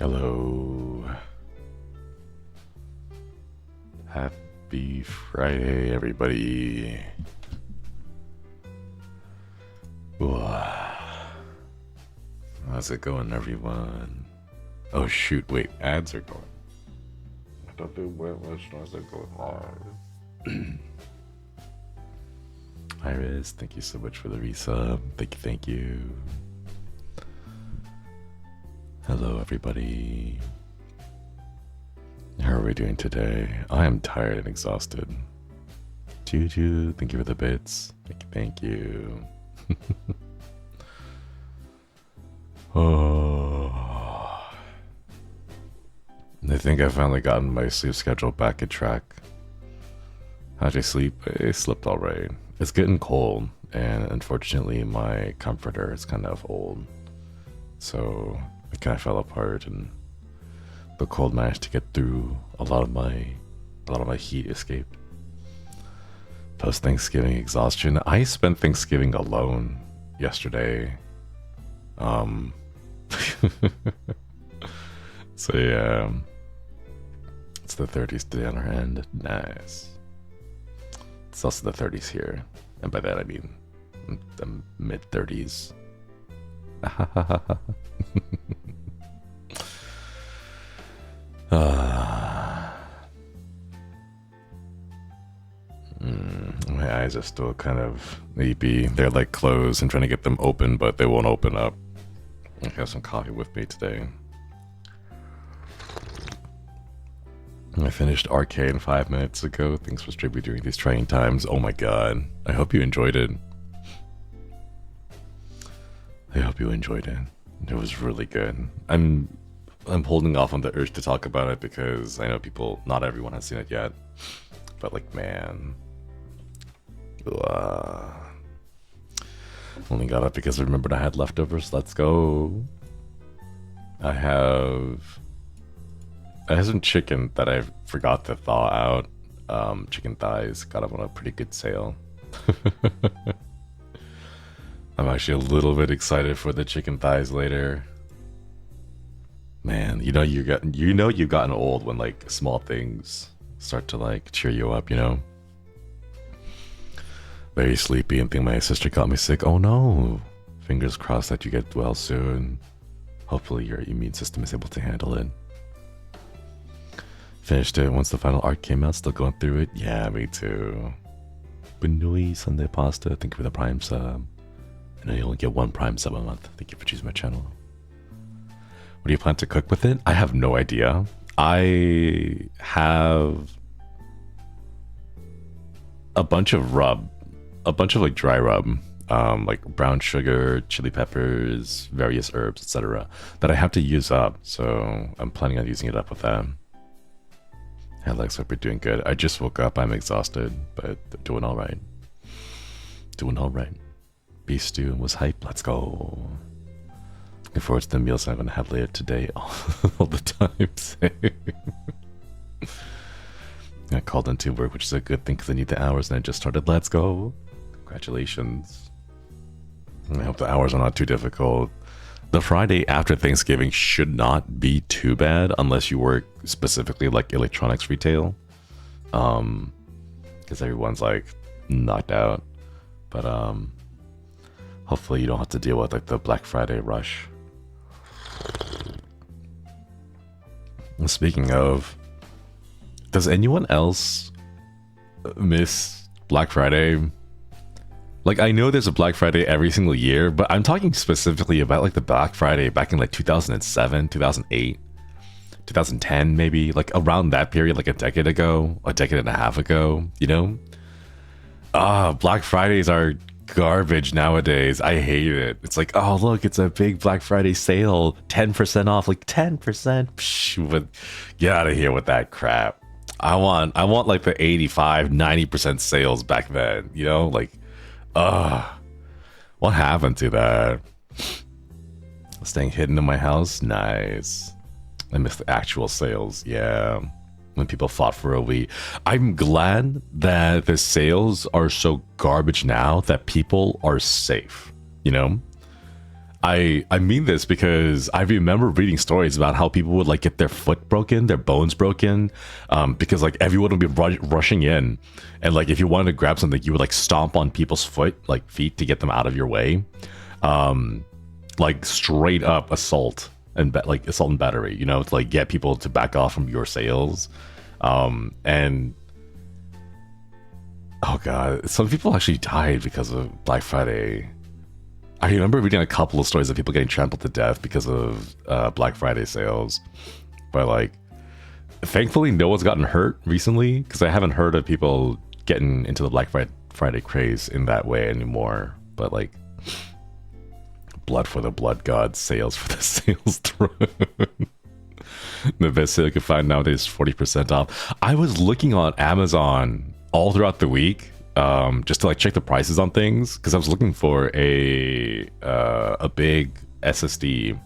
Hello. Happy Friday, everybody. How's it going, everyone? Oh, shoot, wait, ads are going. I thought they were as I go live. Iris, thank you so much for the resub. Thank you. Hello, everybody. How are we doing today? I am tired and exhausted. Juju, thank you for the bits. Thank you. Oh, I think I finally gotten my sleep schedule back in track. How'd you sleep? I slept alright. It's getting cold, and unfortunately my comforter is kind of old. So it kind of fell apart, and the cold managed to get through a lot of my heat escaped. Post Thanksgiving exhaustion. I spent Thanksgiving alone yesterday. So yeah, it's the 30s today on our end. Nice. It's also the 30s here, and by that I mean the mid 30s. My eyes are still kind of sleepy. They're like closed. I'm trying to get them open, but they won't open up. I have some coffee with me today. I finished Arcane 5 minutes ago. Thanks for streaming during these trying times. Oh my god. I hope you enjoyed it. I hope you enjoyed it. It was really good. I'm holding off on the urge to talk about it because I know not everyone has seen it yet. But like, man. Only got up because I remembered I had leftovers. Let's go. I have some chicken that I forgot to thaw out. Chicken thighs. Got them on a pretty good sale. I'm actually a little bit excited for the chicken thighs later. Man, you've gotten old when like small things start to like cheer you up, you know? Very sleepy and think my sister got me sick. Oh no. Fingers crossed that you get well soon. Hopefully your immune system is able to handle it. Finished it once the final arc came out, still going through it. Yeah, me too. Bunui Sunday Pasta, thank you for the Prime sub. I know you only get one Prime sub a month. Thank you for choosing my channel. What do you plan to cook with it? I have no idea. I have a bunch of like dry rub, like brown sugar, chili peppers, various herbs, etc. that I have to use up. So I'm planning on using it up with that. Alex, hope you're doing good. I just woke up. I'm exhausted, but doing all right. Doing all right. Beef stew was hype. Let's go. Looking forward to the meals I'm going to have later today all the time. I called into work, which is a good thing because I need the hours and I just started. Let's go. Congratulations. I hope the hours are not too difficult. The Friday after Thanksgiving should not be too bad unless you work specifically like electronics retail. Because everyone's like knocked out. But hopefully you don't have to deal with like the Black Friday rush. And speaking of, does anyone else miss Black Friday? Like, I know there's a Black Friday every single year, but I'm talking specifically about like the Black Friday back in like 2007, 2008, 2010 maybe, like around that period, like a decade and a half ago, you know? Black Fridays are garbage nowadays. I hate it. It's like, oh look, it's a big Black Friday sale, 10% off, like 10%. Psh, but get out of here with that crap. I want like the 85, 90% sales back then, you know? Like, what happened to that? Staying hidden in my house? Nice. I miss the actual sales. Yeah. When people fought for a Wii. I'm glad that the sales are so garbage now that people are safe. You know? I mean this because I remember reading stories about how people would like get their foot broken, their bones broken, because like everyone would be rushing in, and like if you wanted to grab something, you would like stomp on people's feet to get them out of your way, like straight up assault and like assault and battery, you know, to like get people to back off from your sales, and oh god, some people actually died because of Black Friday. I remember reading a couple of stories of people getting trampled to death because of Black Friday sales. But like, thankfully, no one's gotten hurt recently because I haven't heard of people getting into the Black Friday craze in that way anymore. But like, blood for the blood god, sales for the sales throne. The best sale you can find nowadays is 40% off. I was looking on Amazon all throughout the week. Just to like check the prices on things because I was looking for a big SSD.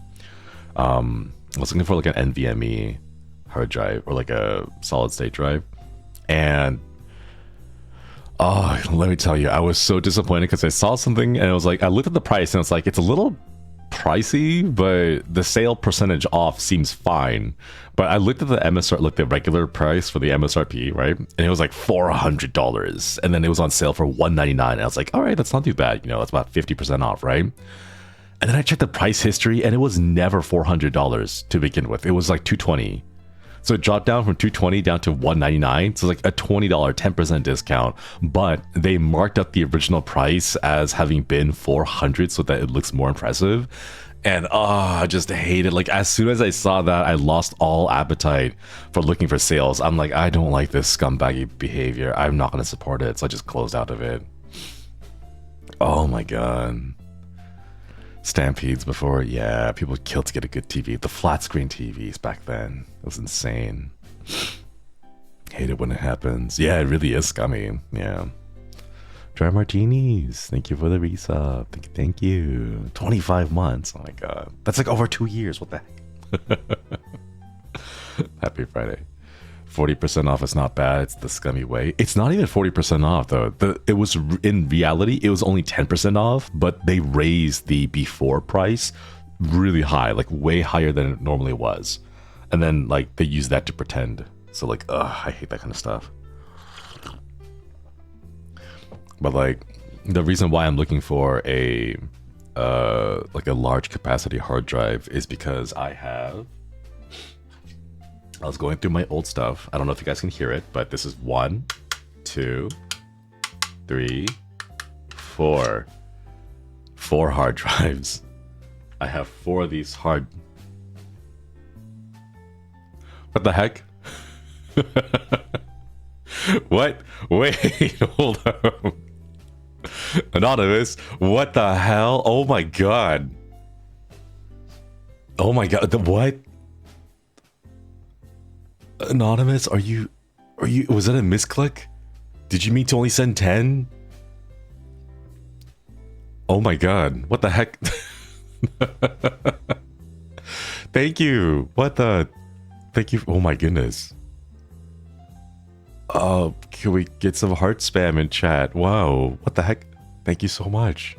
I was looking for like an NVMe hard drive or like a solid state drive, and oh, let me tell you, I was so disappointed because I saw something and I was like, I looked at the price and it's like it's a little pricey, but the sale percentage off seems fine. But I looked at the MSR, like the regular price for the MSRP, right? And it was like $400, and then it was on sale for $199. And I was like, all right, that's not too bad. You know, that's about 50% off, right? And then I checked the price history, and it was never $400 to begin with. It was like $220. So it dropped down from $220 down to $199. So like a $20, 10% discount. But they marked up the original price as having been $400 so that it looks more impressive. And I just hate it. Like as soon as I saw that, I lost all appetite for looking for sales. I'm like, I don't like this scumbaggy behavior. I'm not going to support it. So I just closed out of it. Oh my god. Stampedes before, yeah, people would kill to get a good TV. The flat screen TVs back then, it was insane. Hate it when it happens. Yeah, it really is scummy. Yeah. Dry martinis, thank you for the resub. Thank you. 25 months. Oh my god, that's like over 2 years. What the heck? Happy Friday. 40% off is not bad. It's the scummy way. It's not even 40% off though. It was, in reality, it was only 10% off, but they raised the before price really high, like way higher than it normally was. And then like they use that to pretend. So like, I hate that kind of stuff. But like the reason why I'm looking for a like a large capacity hard drive is because I was going through my old stuff. I don't know if you guys can hear it, but this is 1, 2, 3, 4 hard drives. I have 4 of these hard. What the heck? What? Wait, hold on. Anonymous, what the hell? Oh my god. Oh my god, what? Anonymous, are you, was that a misclick? Did you mean to only send 10? Oh my god, what the heck? Thank you, thank you, oh my goodness. Can we get some heart spam in chat? Wow, what the heck? Thank you so much.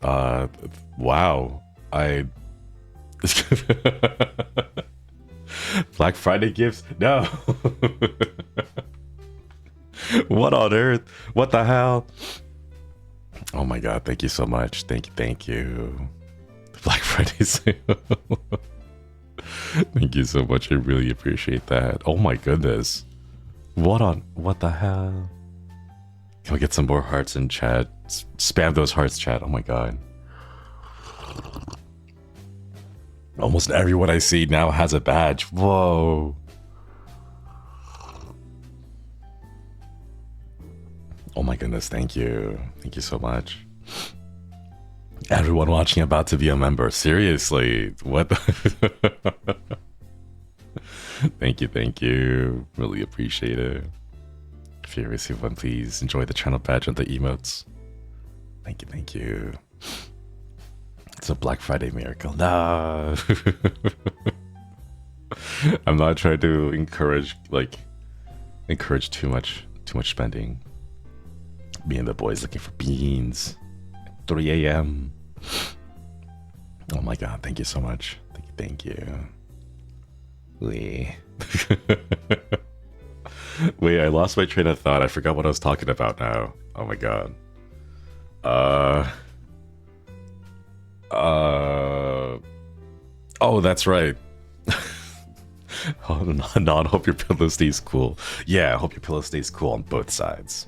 Wow, Black Friday gifts? No. What on earth? What the hell? Oh my god, thank you so much. Thank you. Black Friday sale. Thank you so much. I really appreciate that. Oh my goodness. What the hell? Can we get some more hearts in chat? Spam those hearts, chat. Oh my god. Almost everyone I see now has a badge. Whoa. Oh my goodness, thank you. Thank you so much. Everyone watching about to be a member. Seriously. What the Thank you. Really appreciate it. If you receive one, please enjoy the channel badge and the emotes. Thank you. It's a Black Friday miracle. No. I'm not trying to encourage too much spending. Me and the boys looking for beans. 3 a.m. Oh my god, thank you so much. Thank you. Wait. Wait, I lost my train of thought. I forgot what I was talking about now. Oh my god. Oh, that's right. Oh, non, hope your pillow stays cool. Yeah, I hope your pillow stays cool on both sides.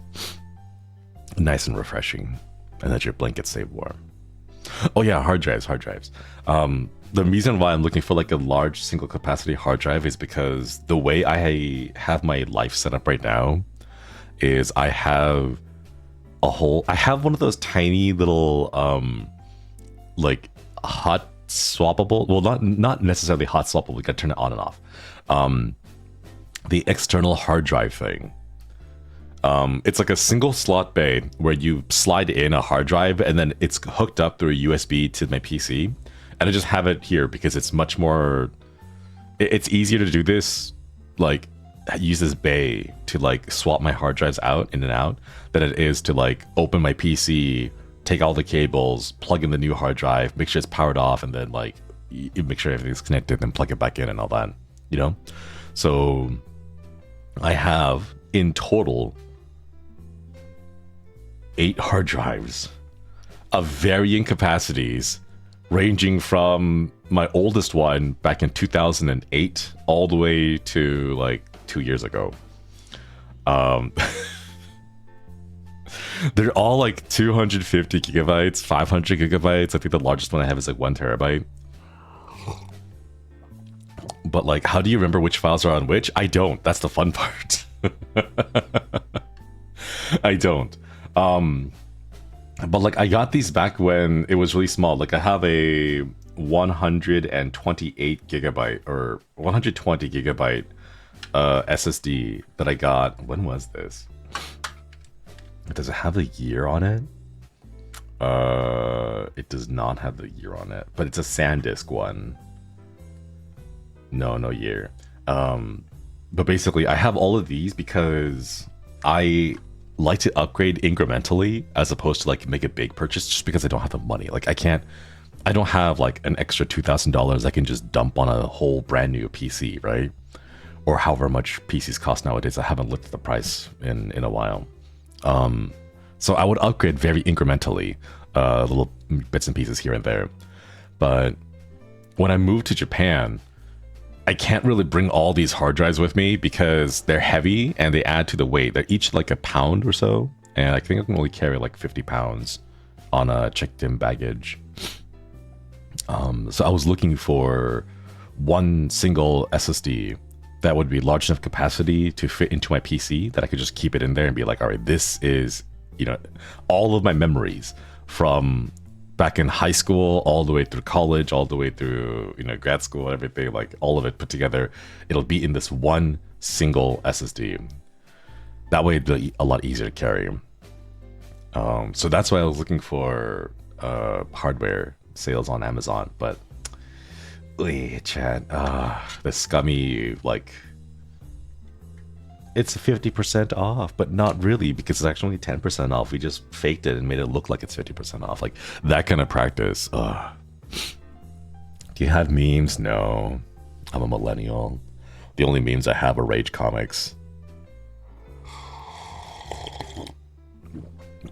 Nice and refreshing. And that your blankets stay warm. Oh yeah, hard drives. The reason why I'm looking for like a large single capacity hard drive is because the way I have my life set up right now is I have one of those tiny little like hot swappable, well not necessarily hot swappable, you gotta turn it on and off. The external hard drive thing. It's like a single slot bay where you slide in a hard drive and then it's hooked up through a USB to my PC. And I just have it here because it's much more, it's easier to do this, like use this bay to like swap my hard drives out in and out than it is to like open my PC, take all the cables, plug in the new hard drive, make sure it's powered off, and then like you make sure everything's connected, then plug it back in and all that, you know? So I have in total 8 hard drives of varying capacities, ranging from my oldest one back in 2008 all the way to like 2 years ago. They're all like 250 gigabytes, 500 gigabytes. I think the largest one I have is like 1 terabyte. But like, how do you remember which files are on which? I don't. That's the fun part. I don't. But like, I got these back when it was really small. Like, I have a 128 gigabyte or 120 gigabyte SSD that I got. When was this? Does it have the year on it? It does not have the year on it, but it's a SanDisk one. No year. But basically, I have all of these because I like to upgrade incrementally as opposed to like make a big purchase, just because I don't have the money. Like I don't have like an extra $2,000 I can just dump on a whole brand new PC, right? Or however much PCs cost nowadays. I haven't looked at the price in a while. So I would upgrade very incrementally, little bits and pieces here and there. But when I moved to Japan, I can't really bring all these hard drives with me because they're heavy and they add to the weight. They're each like a pound or so, and I think I can only carry like 50 pounds on a checked-in baggage. So I was looking for one single SSD that would be large enough capacity to fit into my PC, that I could just keep it in there and be like, all right, this is, you know, all of my memories from back in high school, all the way through college, all the way through, you know, grad school, everything, like all of it put together. It'll be in this one single SSD. That way it'll be a lot easier to carry. So that's why I was looking for hardware sales on Amazon, but Chad, the scummy, like, it's 50% off, but not really, because it's actually 10% off. We just faked it and made it look like it's 50% off. Like, that kind of practice. Do you have memes? No. I'm a millennial. The only memes I have are Rage comics.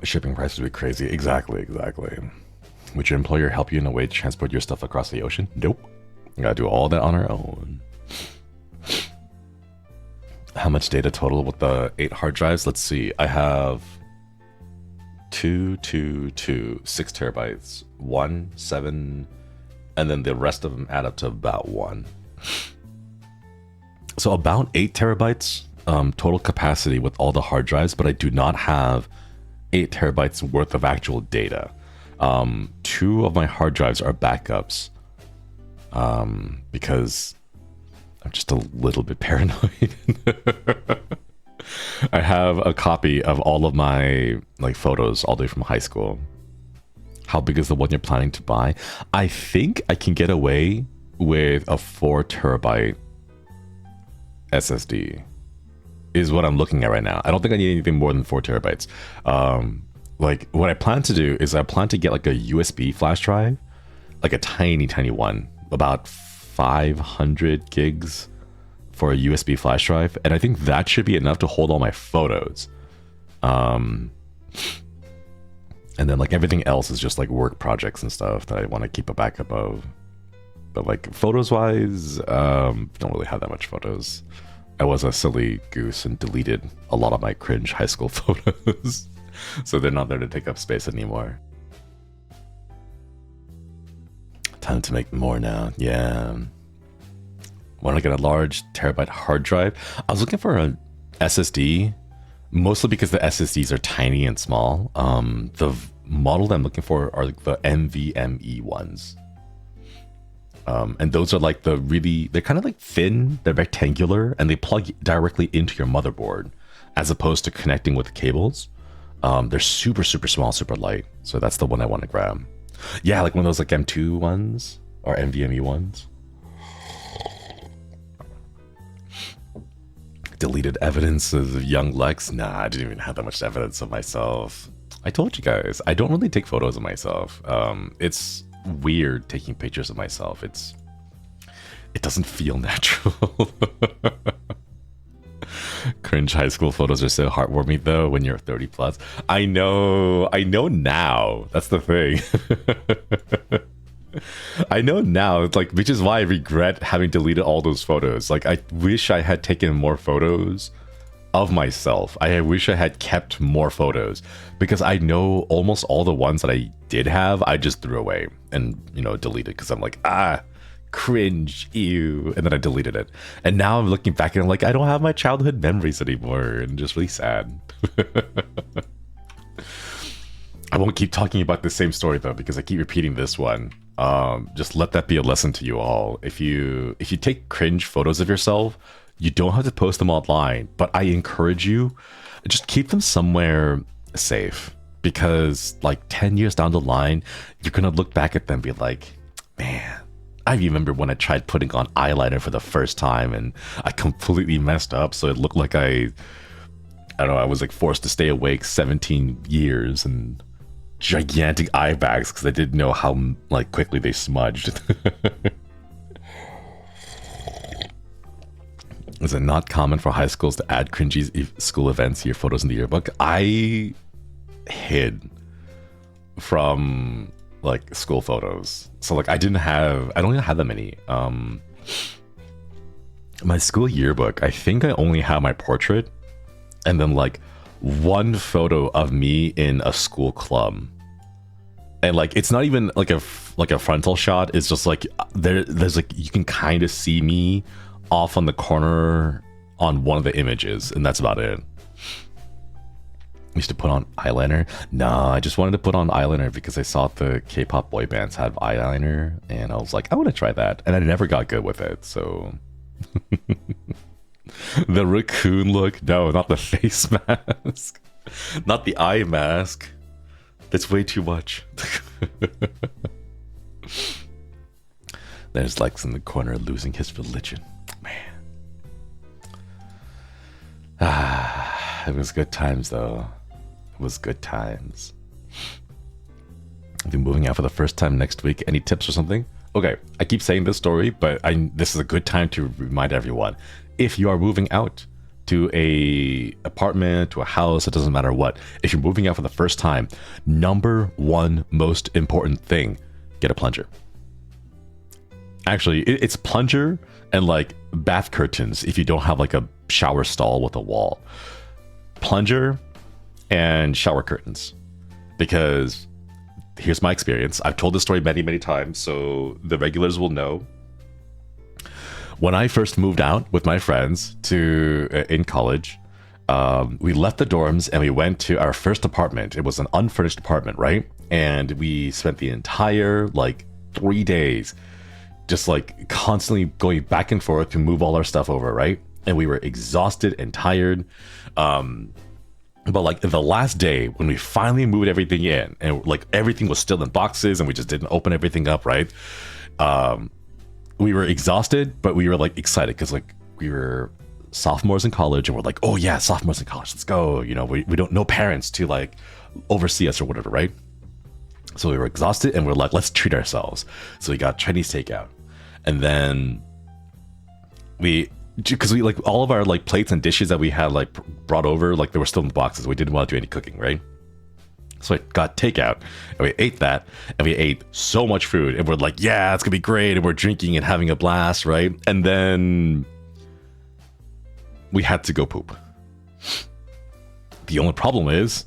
Shipping prices would be crazy. Exactly. Would your employer help you in a way to transport your stuff across the ocean? Nope. We gotta do all that on our own. How much data total with the 8 hard drives? Let's see. I have 6 terabytes, 1, 7, and then the rest of them add up to about 1. So about 8 terabytes total capacity with all the hard drives, but I do not have 8 terabytes worth of actual data. 2 of my hard drives are backups, because I'm just a little bit paranoid. I have a copy of all of my like photos all the way from high school. How big is the one you're planning to buy? I think I can get away with a 4 terabyte SSD is what I'm looking at right now. I don't think I need anything more than 4 terabytes. like what I plan to do is I plan to get like a USB flash drive, like a tiny one, about 500 gigs for a USB flash drive, and I think that should be enough to hold all my photos. And then like everything else is just like work projects and stuff that I want to keep a backup of. But like photos wise, don't really have that much photos. I was a silly goose and deleted a lot of my cringe high school photos. So they're not there to take up space anymore. Time to make more now. Yeah. Want to get a large terabyte hard drive? I was looking for a SSD, mostly because the SSDs are tiny and small. The model that I'm looking for are like the NVMe ones. And those are like they're kind of like thin, they're rectangular, and they plug directly into your motherboard as opposed to connecting with cables. They're super small, super light. So that's the one I want to grab. Yeah, like one of those like M2 ones or NVMe ones. Deleted evidence of young Lex. Nah, I didn't even have that much evidence of myself. I told you guys, I don't really take photos of myself. It's weird taking pictures of myself. It doesn't feel natural. Cringe high school photos are so heartwarming though when you're 30 plus. I know now. That's the thing. I know now. It's like, which is why I regret having deleted all those photos. Like, I wish I had taken more photos of myself. I wish I had kept more photos, because I know almost all the ones that I did have, I just threw away and, deleted, because I'm like, cringe, ew, and then I deleted it. And now I'm looking back and I'm like, I don't have my childhood memories anymore, and just really sad. I won't keep talking about the same story though, because I keep repeating this one. Just let that be a lesson to you all. If you take cringe photos of yourself, you don't have to post them online, but I encourage you, just keep them somewhere safe, because like 10 years down the line, you're gonna look back at them and be like, man, I remember when I tried putting on eyeliner for the first time and I completely messed up, so it looked like I don't know, I was like forced to stay awake 17 years and gigantic eye bags because I didn't know how like quickly they smudged. Is it not common for high schools to add cringy school events to your photos in the yearbook? I hid from like school photos, so like I don't even have that many. My school yearbook, I think I only have my portrait and then like one photo of me in a school club, and like it's not even like a frontal shot. It's just like there's like you can kind of see me off on the corner on one of the images, and that's about it. I used to put on eyeliner. Nah, I just wanted to put on eyeliner because I saw the K-pop boy bands have eyeliner, and I was like, I want to try that, and I never got good with it. So the raccoon look? No, not the face mask, not the eye mask. That's way too much. There's Lex in the corner losing his religion. Man. It was good times though. It was good times. I'll be moving out for the first time next week. Any tips or something? Okay, I keep saying this story, but this is a good time to remind everyone. If you are moving out to a apartment, to a house, it doesn't matter what. If you're moving out for the first time, number one most important thing, get a plunger. Actually, it's plunger and like bath curtains if you don't have like a shower stall with a wall. Plunger and shower curtains. Because here's my experience. I've told this story many times, so the regulars will know. When I first moved out with my friends in college, we left the dorms and we went to our first apartment. It was an unfurnished apartment, right? And we spent the entire like 3 days just like constantly going back and forth to move all our stuff over, right? And we were exhausted and tired. But like the last day when we finally moved everything in and like everything was still in boxes and we just didn't open everything up, right? We were exhausted, but we were like excited because like we were sophomores in college, and we're like, oh yeah, sophomores in college, let's go. You know, we don't no parents to like oversee us or whatever, right? So we were exhausted, and we're like, let's treat ourselves. So we got Chinese takeout, and then because we like all of our like plates and dishes that we had like brought over, like they were still in the boxes. We didn't want to do any cooking, right? So I got takeout, and we ate that, and we ate so much food, and we're like, yeah, it's gonna be great, and we're drinking and having a blast, right? And then we had to go poop. The only problem is,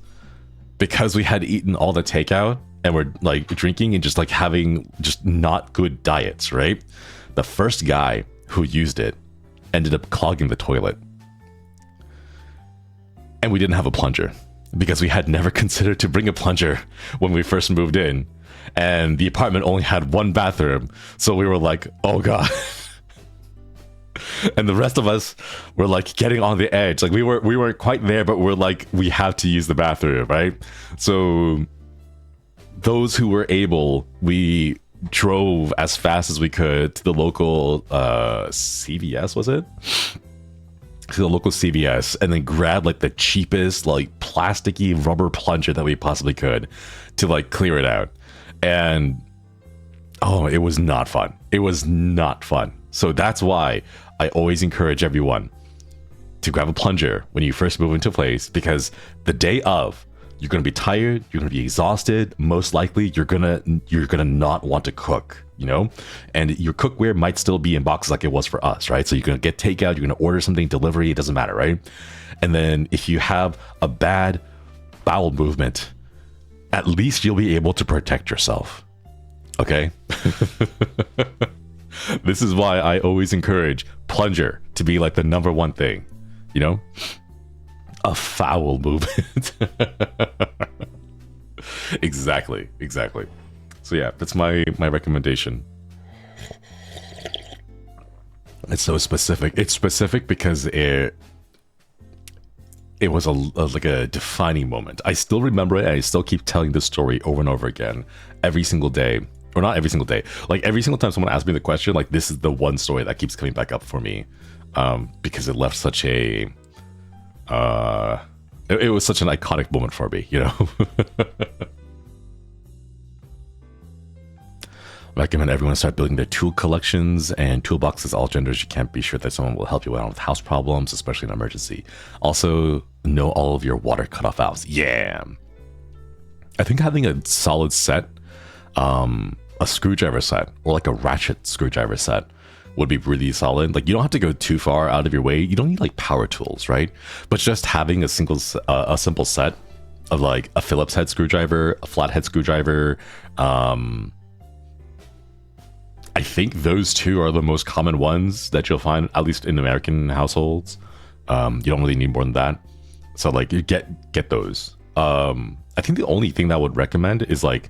because we had eaten all the takeout, and we're like drinking and just like having just not good diets, right? The first guy who used it ended up clogging the toilet. And we didn't have a plunger, because we had never considered to bring a plunger when we first moved in. And the apartment only had one bathroom. So we were like, oh God. And the rest of us were like getting on the edge. Like we weren't quite there, but we're like, we have to use the bathroom, right? So those who were able, we drove as fast as we could to the local CVS, was it? To the local CVS, and then grabbed like the cheapest like plasticky rubber plunger that we possibly could to like clear it out. And oh, it was not fun. It was not fun. So that's why I always encourage everyone to grab a plunger when you first move into a place, because the day of, you're going to be tired, you're going to be exhausted, most likely you're going to not want to cook, you know? And your cookware might still be in boxes like it was for us, right? So you're going to get takeout, you're going to order something, delivery, it doesn't matter, right? And then if you have a bad bowel movement, at least you'll be able to protect yourself. Okay? This is why I always encourage plunger to be like the number one thing, you know? A foul movement. Exactly. So yeah, that's my recommendation. It's so specific. It's specific because it was like a defining moment. I still remember it, and I still keep telling this story over and over again every single day. Or not every single day, like every single time someone asks me the question, like this is the one story that keeps coming back up for me, because it left such a it was such an iconic moment for me, you know. Recommend everyone start building their tool collections and toolboxes, all genders. You can't be sure that someone will help you out with house problems, especially in an emergency. Also, know all of your water cutoff valves. Yeah, I think having a solid set, a screwdriver set or like a ratchet screwdriver set would be really solid. Like you don't have to go too far out of your way. You don't need like power tools, right? But just having a simple set of like a Phillips head screwdriver, a flathead screwdriver. I think those two are the most common ones that you'll find, at least in American households. You don't really need more than that. So like you get those. I think the only thing that I would recommend is like,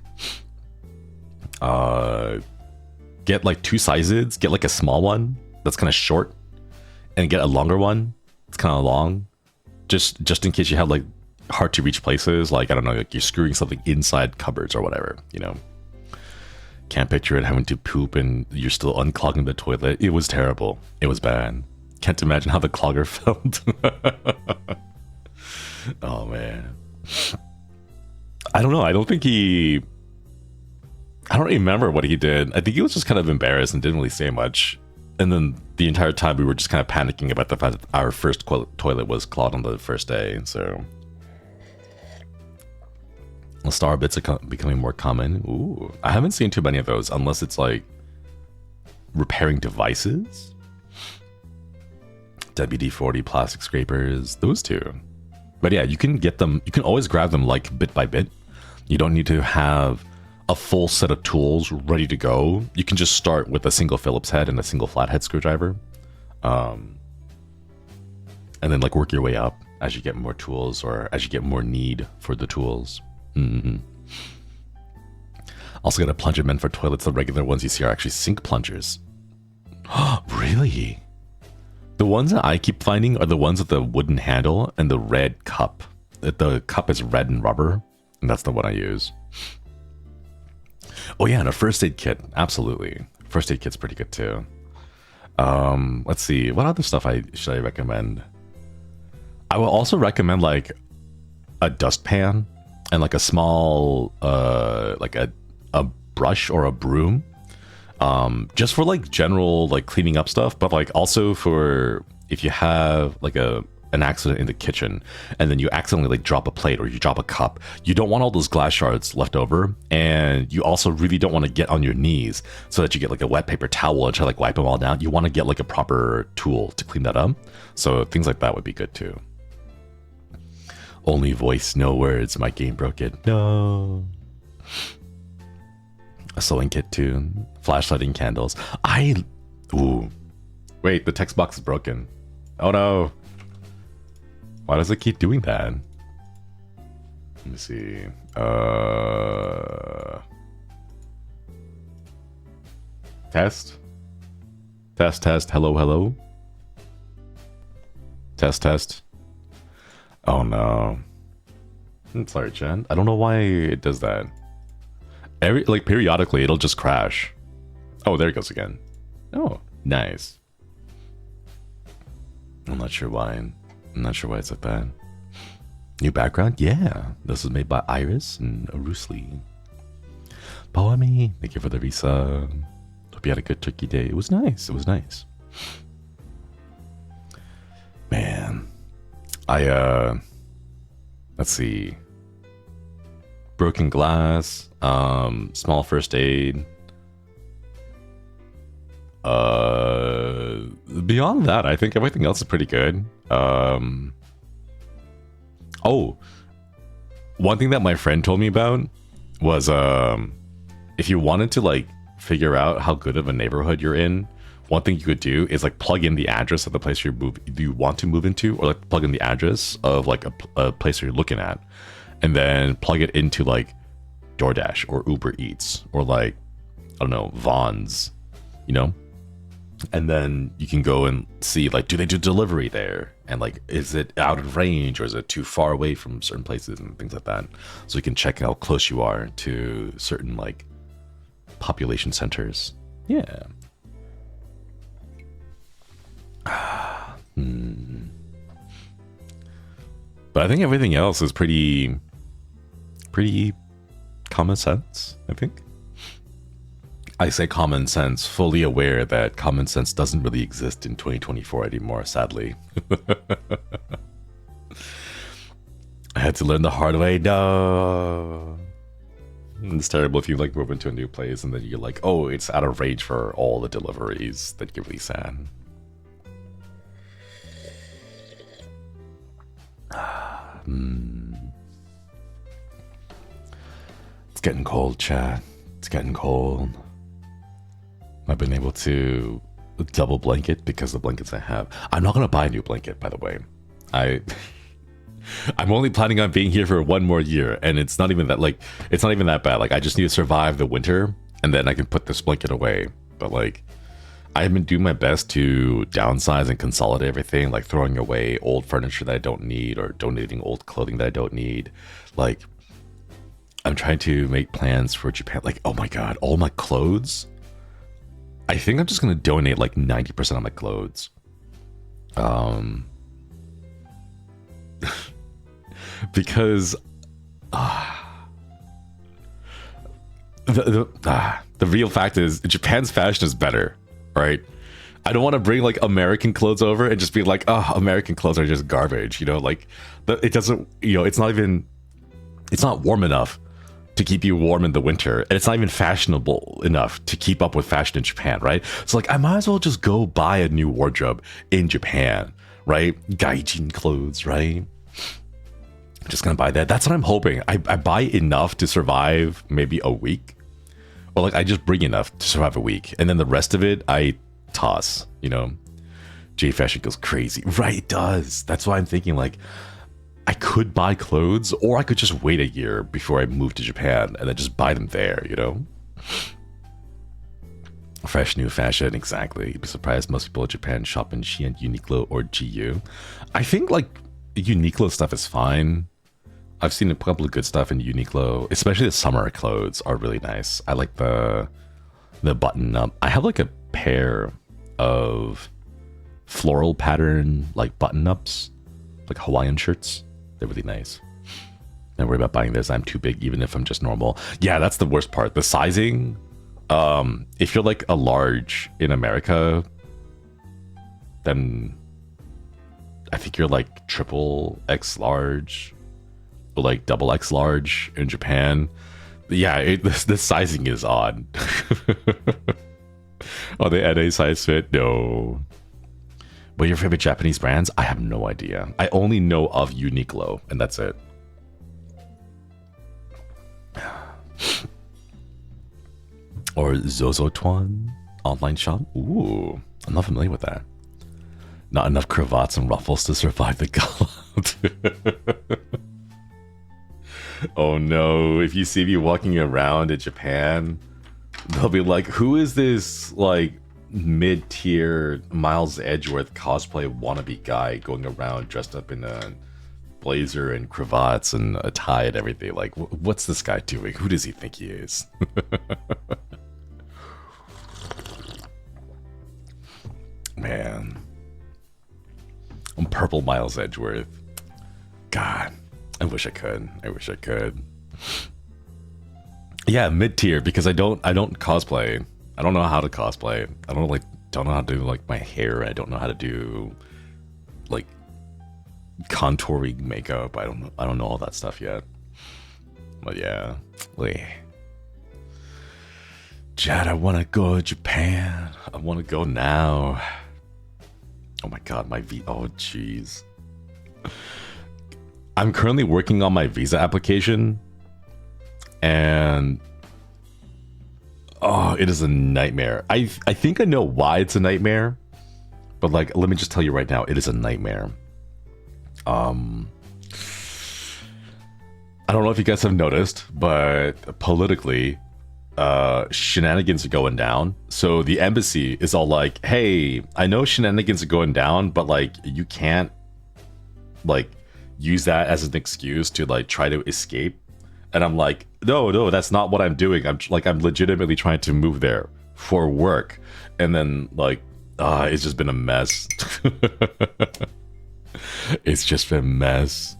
get like two sizes. Get like a small one that's kind of short, and get a longer one it's kind of long, just in case you have like hard to reach places, like I don't know, like you're screwing something inside cupboards or whatever, you know. Can't picture it, having to poop and you're still unclogging the toilet. It was terrible. It was bad. Can't imagine how the clogger felt. Oh man, I don't know. I don't remember what he did. I think he was just kind of embarrassed and didn't really say much. And then the entire time we were just kind of panicking about the fact that our first toilet was clogged on the first day. So star bits are becoming more common. Ooh, I haven't seen too many of those unless it's like repairing devices. WD-40 plastic scrapers, those two. But yeah, you can get them. You can always grab them like bit by bit. You don't need to have a full set of tools ready to go. You can just start with a single Phillips head and a single flathead screwdriver, and then like work your way up as you get more tools or as you get more need for the tools. Mm-hmm. Also got a plunger meant for toilets. The regular ones you see are actually sink plungers. Really? The ones that I keep finding are the ones with the wooden handle and the red cup. The cup is red and rubber, and that's the one I use. Oh yeah, and a first aid kit. Absolutely. First aid kit's pretty good too. Let's see. What other stuff should I recommend? I will also recommend like a dustpan and like a small like a brush or a broom. Just for like general like cleaning up stuff, but like also for if you have like an accident in the kitchen and then you accidentally like drop a plate or you drop a cup, you don't want all those glass shards left over, and you also really don't want to get on your knees so that you get like a wet paper towel and try to like wipe them all down. You want to get like a proper tool to clean that up. So things like that would be good too. Only voice, no words. My game broke it. No. A sewing kit too. Flashlighting candles. Ooh. Wait, the text box is broken. Oh no. Why does it keep doing that? Let me see. Test? Test, test. Hello, hello? Test, test. Oh no. I'm sorry, Jen. I don't know why it does that. Like periodically it'll just crash. Oh, there it goes again. Oh, nice. I'm not sure why. I'm not sure why it's like that. New background? Yeah. This is made by Iris and Rusli. Poemi, thank you for the visa. Hope you had a good turkey day. It was nice. It was nice. Man. Let's see. Broken glass, small first aid. Beyond that, I think everything else is pretty good. Oh, one thing that my friend told me about was if you wanted to like figure out how good of a neighborhood you're in, one thing you could do is like plug in the address of the place you want to move into, or like plug in the address of like a place you're looking at, and then plug it into like DoorDash or Uber Eats or like, I don't know, Vaughn's, you know? And then you can go and see like, do they do delivery there? And like, is it out of range or is it too far away from certain places and things like that? So you can check how close you are to certain like population centers. Yeah. But I think everything else is pretty common sense, I think. I say common sense, fully aware that common sense doesn't really exist in 2024 anymore, sadly. I had to learn the hard way. No. It's terrible if you like move into a new place and then you're like, oh, it's out of range for all the deliveries. That get really sad. It's getting cold, chat. It's getting cold. I've been able to double blanket because the blankets I have. I'm not gonna buy a new blanket, by the way. I'm only planning on being here for one more year, and it's not even that bad. Like, I just need to survive the winter, and then I can put this blanket away. But like, I've been doing my best to downsize and consolidate everything, like throwing away old furniture that I don't need or donating old clothing that I don't need. Like, I'm trying to make plans for Japan. Like, oh my god, all my clothes. I think I'm just gonna donate like 90% of my clothes. Because the real fact is Japan's fashion is better, right? I don't want to bring like American clothes over and just be like, oh, American clothes are just garbage, you know? Like, it doesn't, you know, it's not warm enough to keep you warm in the winter, and it's not even fashionable enough to keep up with fashion in Japan, right? So like, I might as well just go buy a new wardrobe in Japan, right? Gaijin clothes, right? I'm just gonna buy that. That's what I'm hoping. I buy enough to survive maybe a week, or like I just bring enough to survive a week, and then the rest of it I toss, you know? J Fashion goes crazy. Right, it does. That's why I'm thinking like, I could buy clothes, or I could just wait a year before I move to Japan and then just buy them there, you know? Fresh new fashion, exactly. You'd be surprised most people in Japan shop in Shein, Uniqlo, or GU. I think like Uniqlo stuff is fine. I've seen a couple of good stuff in Uniqlo, especially the summer clothes are really nice. I like the button up. I have like a pair of of floral pattern like button ups, like Hawaiian shirts. They're really nice. Don't worry about buying this. I'm too big, even if I'm just normal. Yeah, that's the worst part. The sizing. If you're like a large in America, then I think you're like triple X large or like double X large in Japan. Yeah, the sizing is odd. Are they NA size fit? No. But your favorite Japanese brands? I have no idea. I only know of Uniqlo, and that's it. Or Zozotuan online shop? Ooh, I'm not familiar with that. Not enough cravats and ruffles to survive the gala. Oh no, if you see me walking around in Japan, they'll be like, who is this like mid-tier Miles Edgeworth cosplay wannabe guy going around dressed up in a blazer and cravats and a tie and everything? Like, what's this guy doing? Who does he think he is? Man. I'm purple Miles Edgeworth. God, I wish I could. I wish I could. Yeah, mid-tier, because I don't cosplay. I don't know how to cosplay. I don't know how to do like my hair. I don't know how to do like contouring makeup. I don't know all that stuff yet. But yeah. Chad, I wanna go to Japan. I wanna go now. Oh my god, oh jeez. I'm currently working on my visa application, and oh, it is a nightmare. I think I know why it's a nightmare, but like, let me just tell you right now, it is a nightmare. I don't know if you guys have noticed, but politically, shenanigans are going down. So the embassy is all like, hey, I know shenanigans are going down, but like, you can't like use that as an excuse to like try to escape. And I'm like, no, that's not what I'm doing. I'm legitimately trying to move there for work. And then like, it's just been a mess. It's just been a mess.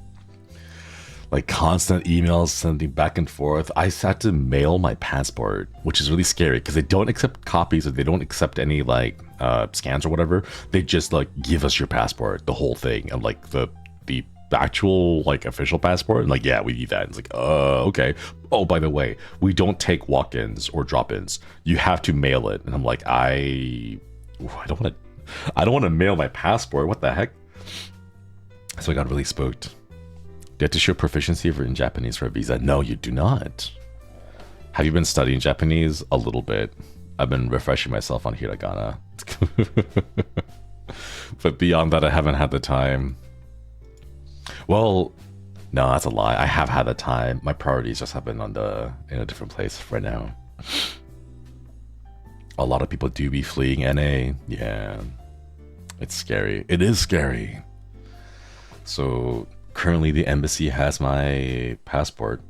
Like constant emails sending back and forth. I had to mail my passport, which is really scary because they don't accept copies, or they don't accept any like scans or whatever. They just like give us your passport, the whole thing, and like the actual like official passport. And like, yeah, we need that. And it's like, okay. Oh, by the way, we don't take walk-ins or drop-ins. You have to mail it. And I'm like, I don't want to mail my passport. What the heck? So I got really spooked. Do you have to show proficiency in Japanese for a visa? No, you do not. Have you been studying Japanese? A little bit. I've been refreshing myself on hiragana. But beyond that, I haven't had the time. Well, no, that's a lie. I have had the time. My priorities just have been in a different place right now. A lot of people do be fleeing NA. Yeah. It's scary. It is scary. So currently the embassy has my passport,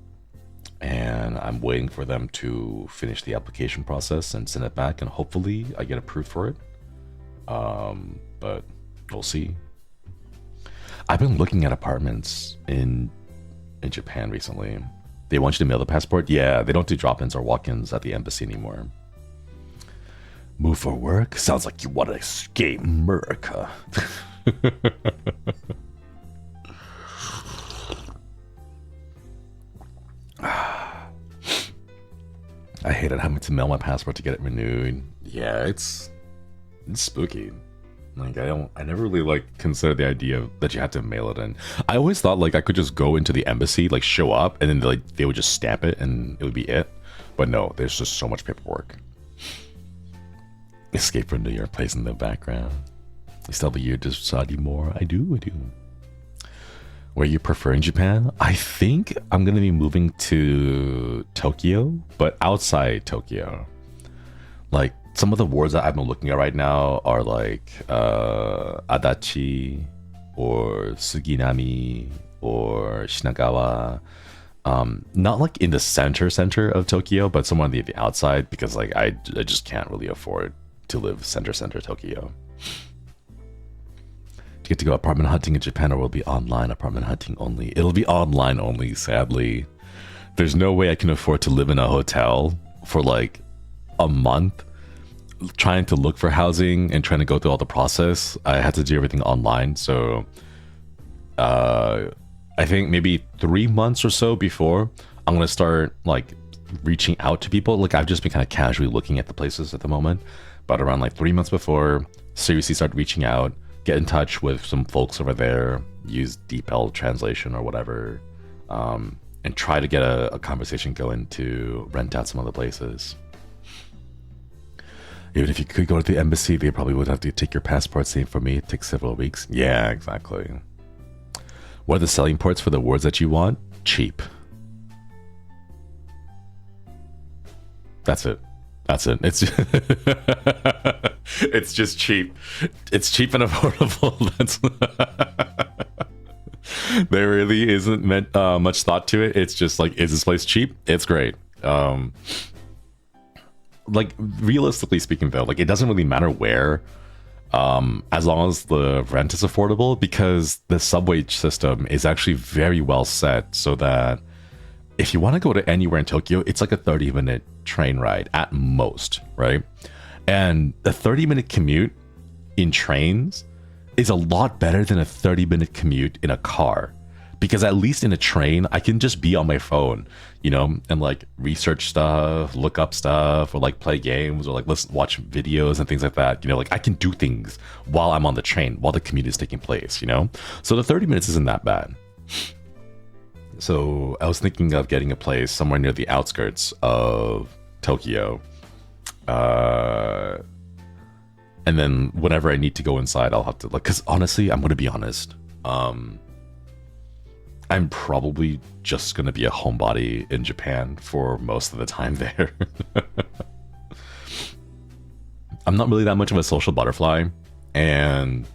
and I'm waiting for them to finish the application process and send it back, and hopefully I get approved for it. But we'll see. I've been looking at apartments in Japan recently. They want you to mail the passport? Yeah, they don't do drop-ins or walk-ins at the embassy anymore. Move for work? Sounds like you want to escape America. I hated having to mail my passport to get it renewed. Yeah, it's spooky. Like, I never really like considered the idea that you had to mail it in. I always thought like I could just go into the embassy, like show up, and then they would just stamp it and it would be it. But no, there's just so much paperwork. Escape from New York plays in the background. You still have a year to study more. I do. Where you prefer in Japan? I think I'm gonna be moving to Tokyo, but outside Tokyo. Like, some of the words that I've been looking at right now are like Adachi or Suginami or Shinagawa. Not like in the center of Tokyo, but somewhere on the outside, because like I just can't really afford to live center Tokyo. To get to go apartment hunting in Japan, or will it be online apartment hunting only? It'll be online only, sadly. There's no way I can afford to live in a hotel for like a month trying to look for housing and trying to go through all the process. I had to do everything online. So I think maybe 3 months or so before I'm going to start like reaching out to people. Like I've just been kind of casually looking at the places at the moment, but around like 3 months before, seriously start reaching out, get in touch with some folks over there, use DeepL translation or whatever, and try to get a conversation going to rent out some other places. Even if you could go to the embassy, they probably would have to take your passport. Same for me, it takes several weeks. Yeah, exactly. What are the selling points for the words that you want? Cheap. That's it. It's it's just cheap. It's cheap and affordable. That's there really isn't much thought to it. It's just like, is this place cheap? It's great. Like realistically speaking though, like it doesn't really matter where, as long as the rent is affordable, because the subway system is actually very well set so that if you want to go to anywhere in Tokyo, it's like a 30-minute train ride at most, right? And a 30-minute commute in trains is a lot better than a 30-minute commute in a car. Because at least in a train, I can just be on my phone, you know, and like research stuff, look up stuff, or like play games, or like watch videos and things like that. You know, like I can do things while I'm on the train, while the commute is taking place, you know? So the 30 minutes isn't that bad. So I was thinking of getting a place somewhere near the outskirts of Tokyo. And then whenever I need to go inside, I'll have to like, because honestly, I'm going to be honest. I'm probably just going to be a homebody in Japan for most of the time there. I'm not really that much of a social butterfly, and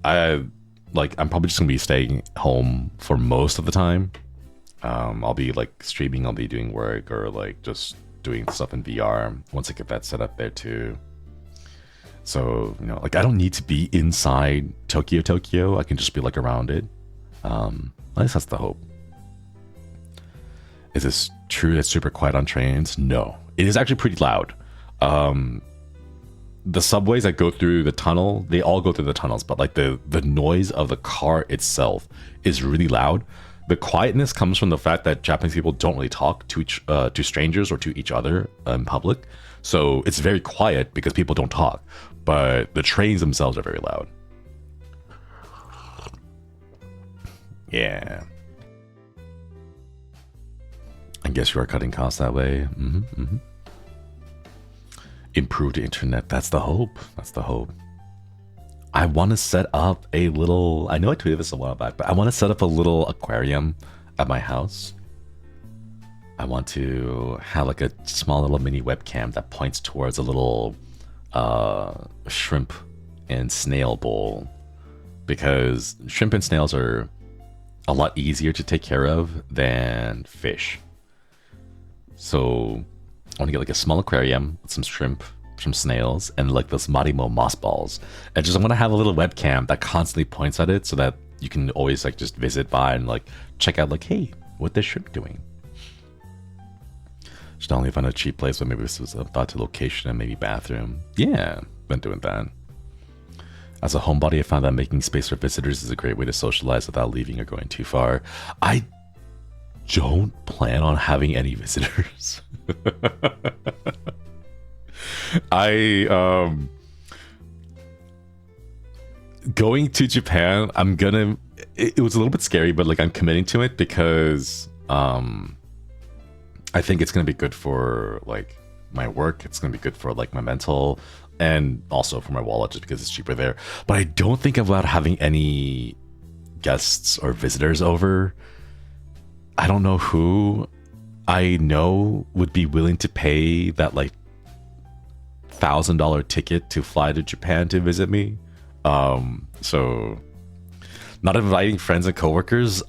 I'm probably just going to be staying home for most of the time. I'll be like streaming, I'll be doing work, or like just doing stuff in VR once I get that set up there too. So, you know, like I don't need to be inside Tokyo. I can just be like around it. At least that's the hope. Is this true that it's super quiet on trains? No, it is actually pretty loud. The subways that go through the tunnel, they all go through the tunnels, but like the noise of the car itself is really loud. The quietness comes from the fact that Japanese people don't really talk to strangers or to each other in public. So it's very quiet because people don't talk, but the trains themselves are very loud. Yeah. I guess you are cutting costs that way. Improved internet. That's the hope. I want to set up a little... I know I tweeted this a while back, but I want to set up a little aquarium at my house. I want to have like a small little mini webcam that points towards a little shrimp and snail bowl. Because shrimp and snails are a lot easier to take care of than fish. So I want to get like a small aquarium with some shrimp, some snails, and like those Marimo moss balls. And just I'm gonna have a little webcam that constantly points at it so that you can always like just visit by and like check out like, hey, what this shrimp doing? Should only find a cheap place, but maybe this was a thought to location and maybe bathroom. Yeah, been doing that. As a homebody, I found that making space for visitors is a great way to socialize without leaving or going too far. I don't plan on having any visitors. Going to Japan, it was a little bit scary, but like I'm committing to it because I think it's gonna be good for like my work. It's gonna be good for like my mental, and also for my wallet, just because it's cheaper there. But I don't think about having any guests or visitors over. I don't know who I know would be willing to pay that like $1,000 ticket to fly to Japan to visit me. So not inviting friends and coworkers.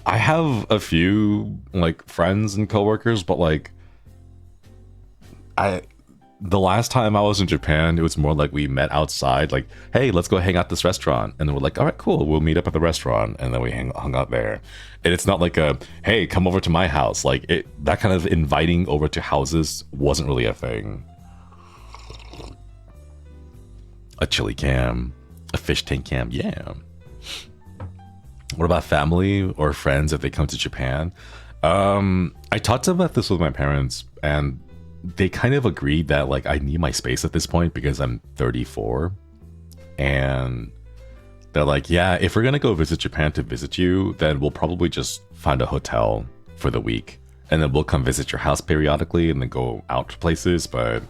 I have a few like friends and coworkers, but like the last time I was in Japan, it was more like we met outside, like, hey, let's go hang out at this restaurant. And then we're like, all right, cool, we'll meet up at the restaurant. And then we hung out there. And it's not like a, hey, come over to my house. Like, that kind of inviting over to houses wasn't really a thing. A chili cam, a fish tank cam, yeah. What about family or friends if they come to Japan? I talked about this with my parents, and they kind of agreed that like I need my space at this point because I'm 34, and they're like, yeah, if we're gonna go visit Japan to visit you, then we'll probably just find a hotel for the week, and then we'll come visit your house periodically and then go out to places, but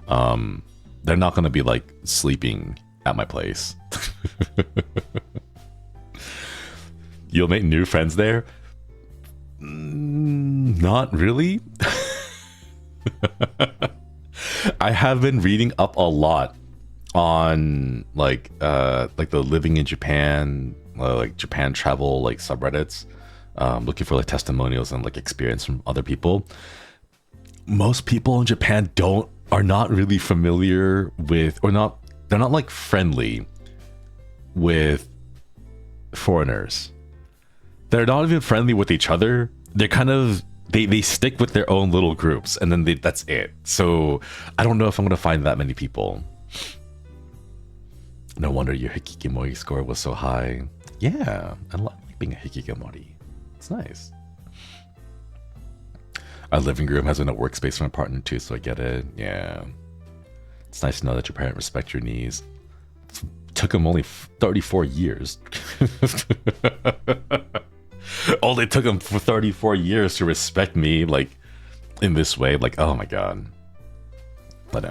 they're not gonna be like sleeping at my place. You'll make new friends there? Not really. I have been reading up a lot on like the living in Japan, like Japan travel, like subreddits, looking for like testimonials and like experience from other people. Most people in Japan are not really familiar with, or they're not like friendly with foreigners. They're not even friendly with each other. They're kind of, they stick with their own little groups, and then that's it. So I don't know if I'm gonna find that many people. No wonder your hikikomori score was so high. Yeah, I like being a hikikomori. It's nice. Our living room has been a workspace for my partner too, so I get it. Yeah, it's nice to know that your parent respects your needs. Took him only 34 years. Only took him for 34 years to respect me, like, in this way. Like, oh my god. But,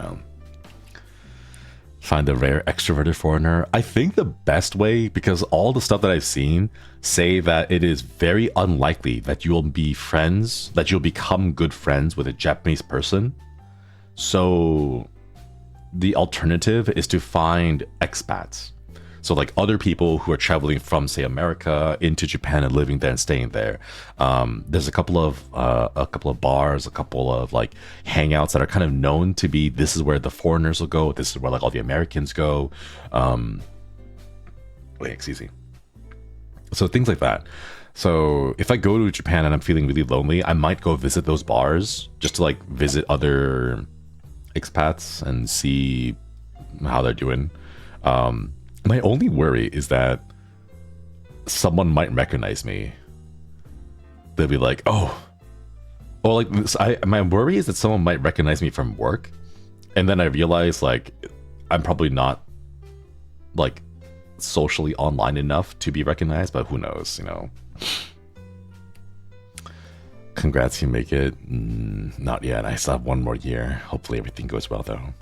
find a rare extroverted foreigner. I think the best way, because all the stuff that I've seen say that it is very unlikely that you'll be friends, that you'll become good friends with a Japanese person. So the alternative is to find expats. So like other people who are traveling from, say, America into Japan and living there and staying there. There's a couple of bars, a couple of like hangouts that are kind of known to be, this is where the foreigners will go. This is where like all the Americans go. Excuse me. So things like that. So if I go to Japan and I'm feeling really lonely, I might go visit those bars just to like visit other expats and see how they're doing. My only worry is that someone might recognize me. They'll be like, oh, or like my worry is that someone might recognize me from work, and then I realize like I'm probably not like socially online enough to be recognized, but who knows, you know. Congrats, you make it. Not yet. I still have one more year. Hopefully everything goes well though.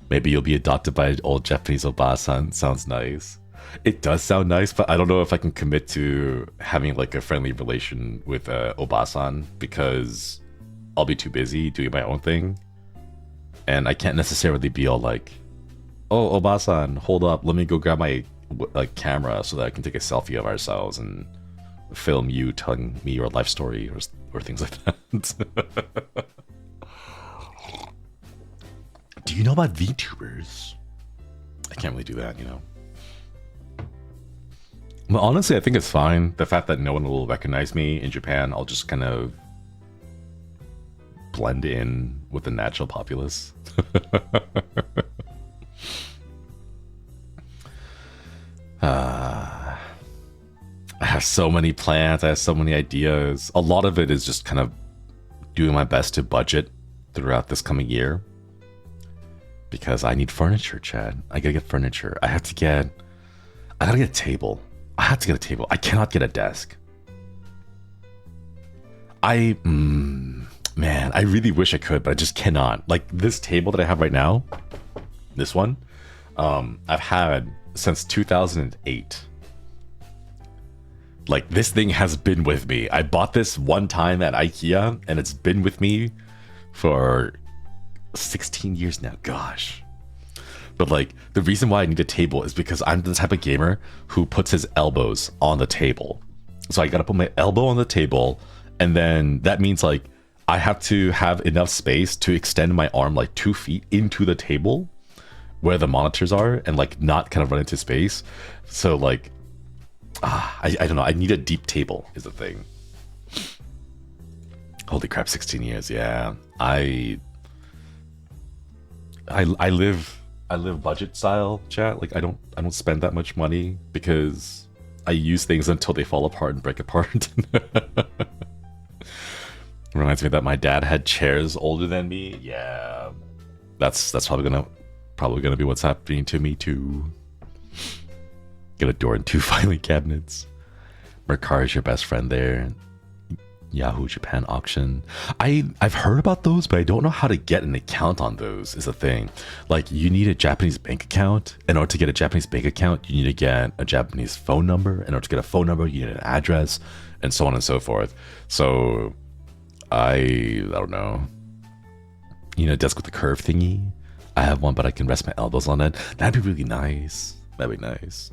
Maybe you'll be adopted by an old Japanese obasan. Sounds nice. It does sound nice, but I don't know if I can commit to having like a friendly relation with obasan, because I'll be too busy doing my own thing. And I can't necessarily be all like, oh, obasan, hold up, let me go grab my like camera so that I can take a selfie of ourselves and film you telling me your life story or things like that. Do you know about VTubers? I can't really do that, you know. Well, honestly, I think it's fine. The fact that no one will recognize me in Japan, I'll just kind of blend in with the natural populace. I have so many plans. I have so many ideas. A lot of it is just kind of doing my best to budget throughout this coming year. Because I need furniture, Chad. I gotta get furniture. I gotta get a table. I have to get a table. I cannot get a desk. Man, I really wish I could, but I just cannot. Like this table that I have right now, this one, I've had since 2008. Like this thing has been with me. I bought this one time at IKEA, and it's been with me for 16 years now. Gosh. But like the reason why I need a table is because I'm the type of gamer who puts his elbows on the table. So I gotta put my elbow on the table, and then that means like I have to have enough space to extend my arm like 2 feet into the table where the monitors are and like not kind of run into space. So like, I don't know. I need a deep table is the thing. Holy crap, 16 years. Yeah. I live budget style, chat. Like I don't spend that much money because I use things until they fall apart and break apart. Reminds me that my dad had chairs older than me. Yeah. That's probably gonna be what's happening to me too. Get a door and 2 filing cabinets. Mercari's your best friend there. Yahoo Japan auction. I've heard about those, but I don't know how to get an account on those is the thing. Like you need a Japanese bank account. In order to get a Japanese bank account, you need to get a Japanese phone number. In order to get a phone number, you need an address, and so on and so forth. So I don't know. You know, desk with the curve thingy. I have one, but I can rest my elbows on it. That'd be really nice. That'd be nice.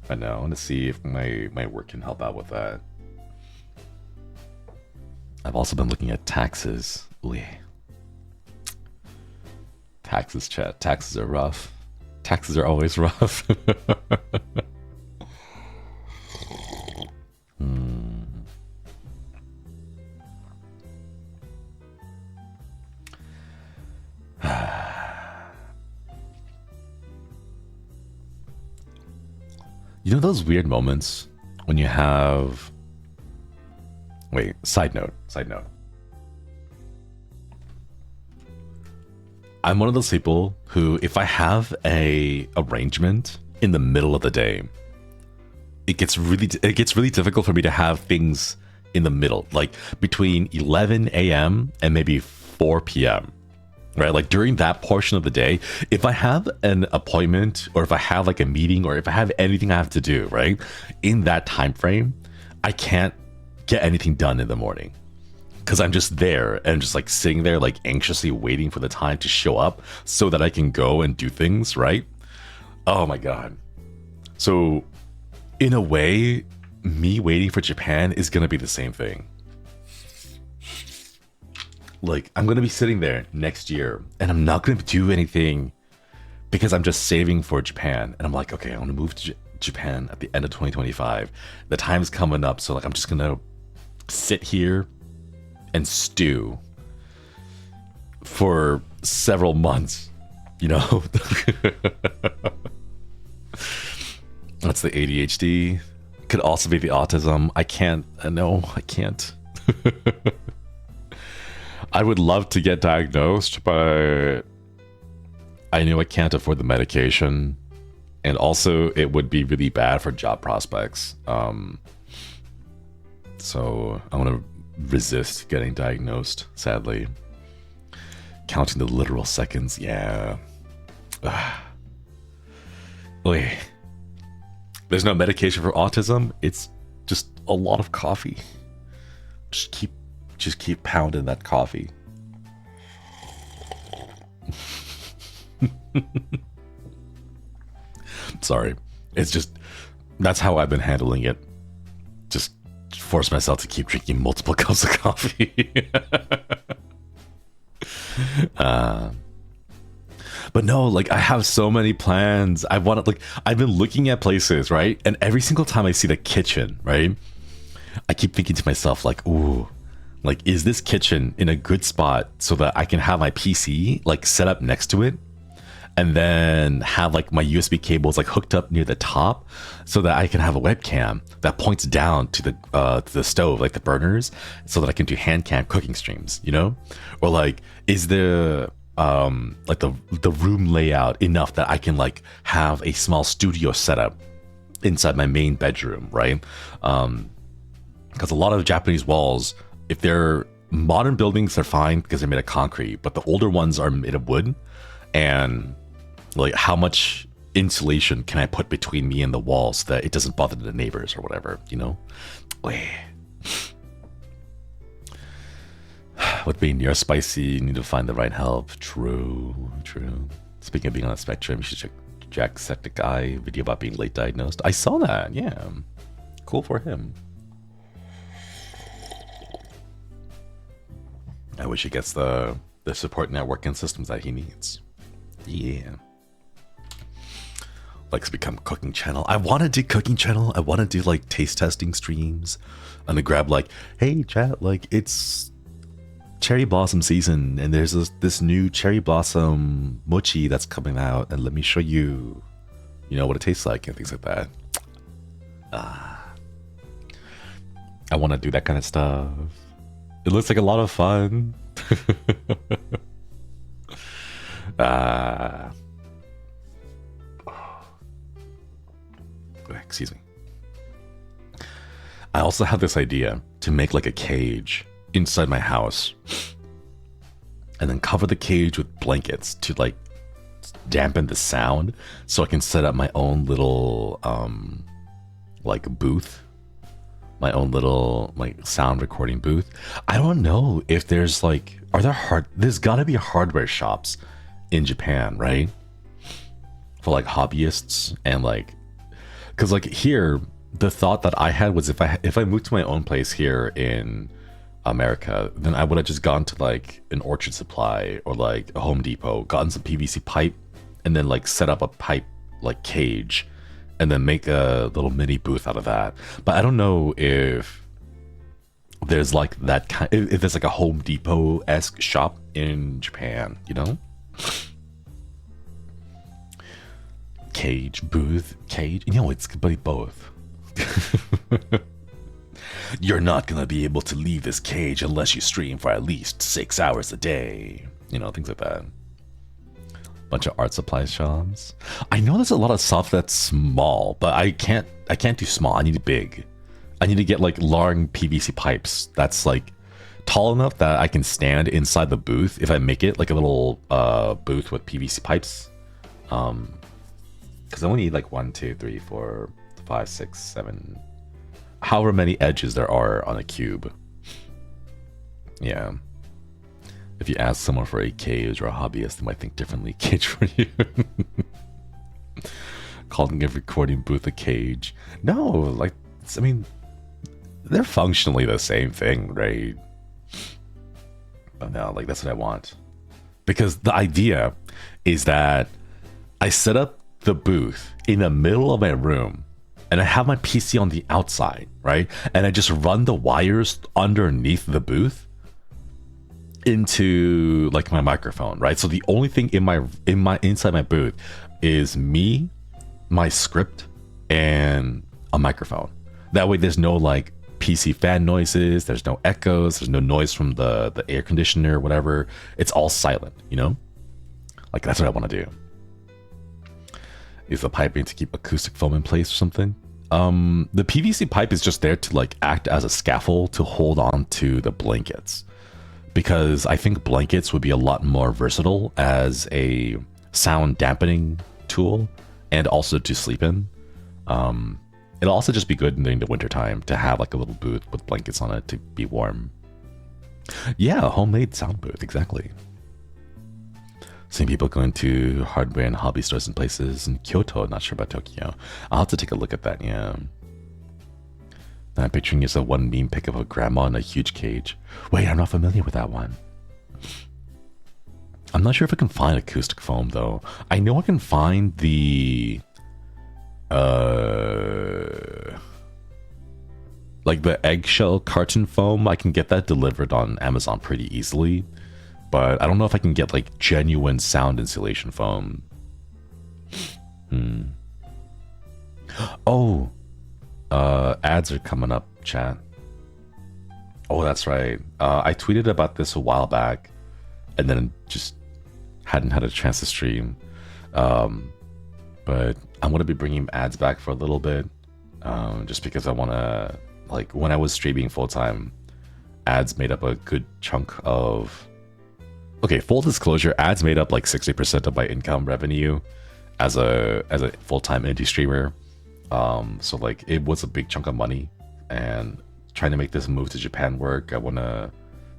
I know. I want to see if my work can help out with that. I've also been looking at taxes. Ooh. Taxes, chat. Taxes are rough. Taxes are always rough. You know those weird moments when you have... Wait, side note. I'm one of those people who, if I have a arrangement in the middle of the day, it gets really difficult for me to have things in the middle, like between 11 a.m. and maybe 4 p.m. Right? Like during that portion of the day, if I have an appointment or if I have like a meeting or if I have anything I have to do, right? In that time frame, I can't get anything done in the morning because I'm just there and just like sitting there like anxiously waiting for the time to show up so that I can go and do things, right? Oh my god. So in a way, me waiting for Japan is gonna be the same thing. Like I'm gonna be sitting there next year and I'm not gonna do anything because I'm just saving for Japan. And I'm like, okay, I want to move to Japan at the end of 2025. The time's coming up, so like I'm just gonna sit here and stew for several months, you know. That's the ADHD. Could also be the autism. I can't. No, I can't. I would love to get diagnosed, but I know I can't afford the medication, and also it would be really bad for job prospects. So I want to resist getting diagnosed, sadly. Counting the literal seconds, yeah. Wait. There's no medication for autism. It's just a lot of coffee. Just keep pounding that coffee. Sorry. It's just, that's how I've been handling it. Just force myself to keep drinking multiple cups of coffee. But no, like I have so many plans. I've been looking at places, right? And every single time I see the kitchen, right? I keep thinking to myself like, ooh, like, is this kitchen in a good spot so that I can have my PC like set up next to it? And then have like my USB cables like hooked up near the top so that I can have a webcam that points down to the stove, like the burners, so that I can do hand cam cooking streams, you know? Or like, is the like the room layout enough that I can like have a small studio setup inside my main bedroom, right? Because a lot of Japanese walls, if they're modern buildings, they're fine because they're made of concrete, but the older ones are made of wood. And like, how much insulation can I put between me and the wall so that it doesn't bother the neighbors or whatever, you know? With being near spicy, you need to find the right help. True. Speaking of being on the spectrum, you should check Jacksepticeye video about being late diagnosed. I saw that, yeah. Cool for him. I wish he gets the support network and systems that he needs. Yeah. Like to become cooking channel. I want to do cooking channel. I want to do like taste testing streams. I'm gonna grab like, hey chat, like it's cherry blossom season and there's this new cherry blossom mochi that's coming out, and let me show you, you know, what it tastes like and things like that. I want to do that kind of stuff. It looks like a lot of fun. Excuse me. I also have this idea to make like a cage inside my house and then cover the cage with blankets to like dampen the sound, so I can set up my own little like booth, my own little like sound recording booth. I don't know if there's like, there's gotta be hardware shops in Japan, right? For like hobbyists and like, cause like here, the thought that I had was if I moved to my own place here in America, then I would have just gone to like an Orchard Supply or like a Home Depot, gotten some PVC pipe, and then like set up a pipe like cage, and then make a little mini booth out of that. But I don't know if there's like that kind, if there's like a Home Depot-esque shop in Japan, you know? Cage, booth, cage, you know, it's both. You're not gonna be able to leave this cage unless you stream for at least 6 hours a day. You know, things like that. Bunch of art supply shops. I know there's a lot of stuff that's small, but I can't do small. I need it big. I need to get like long PVC pipes that's like tall enough that I can stand inside the booth if I make it like a little booth with PVC pipes. Because I only need like 1, 2, 3, 4, 5, 6, 7, however many edges there are on a cube. Yeah. If you ask someone for a cage or a hobbyist, they might think differently. Cage for you. Calling a recording booth a cage. No, like, I mean, they're functionally the same thing, right? But no, like, that's what I want. Because the idea is that I set up the booth in the middle of my room, and I have my PC on the outside, right? And I just run the wires underneath the booth into like my microphone, right? So the only thing inside my booth is me, my script, and a microphone. That way there's no like PC fan noises, there's no echoes, there's no noise from the air conditioner or whatever. It's all silent, you know? Like that's what I want to do. Is the piping to keep acoustic foam in place or something? The PVC pipe is just there to like act as a scaffold to hold on to the blankets, because I think blankets would be a lot more versatile as a sound dampening tool and also to sleep in. It'll also just be good during the winter time to have like a little booth with blankets on it to be warm. Yeah, a homemade sound booth, exactly. Seeing people going to hardware and hobby stores and places in Kyoto, not sure about Tokyo. I'll have to take a look at that, yeah. And I'm picturing is a one meme pic of a grandma in a huge cage. Wait, I'm not familiar with that one. I'm not sure if I can find acoustic foam though. I know I can find the like the eggshell carton foam. I can get that delivered on Amazon pretty easily. But I don't know if I can get like genuine sound insulation foam. Oh, ads are coming up, chat. Oh, that's right. I tweeted about this a while back, and then just hadn't had a chance to stream. But I'm gonna be bringing ads back for a little bit, just because I wanna, like, when I was streaming full time, ads made up a good chunk of. Okay, full disclosure, ads made up like 60% of my income revenue as a full-time indie streamer. So like it was a big chunk of money, and trying to make this move to Japan work, I want to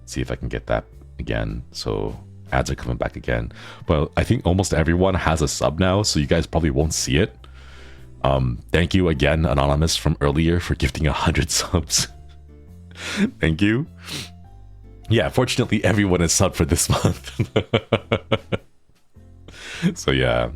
see if I can get that again. So ads are coming back again. But I think almost everyone has a sub now, so you guys probably won't see it. Thank you again, Anonymous from earlier, for gifting 100 subs. Thank you. Yeah, fortunately, everyone is subbed for this month. So yeah.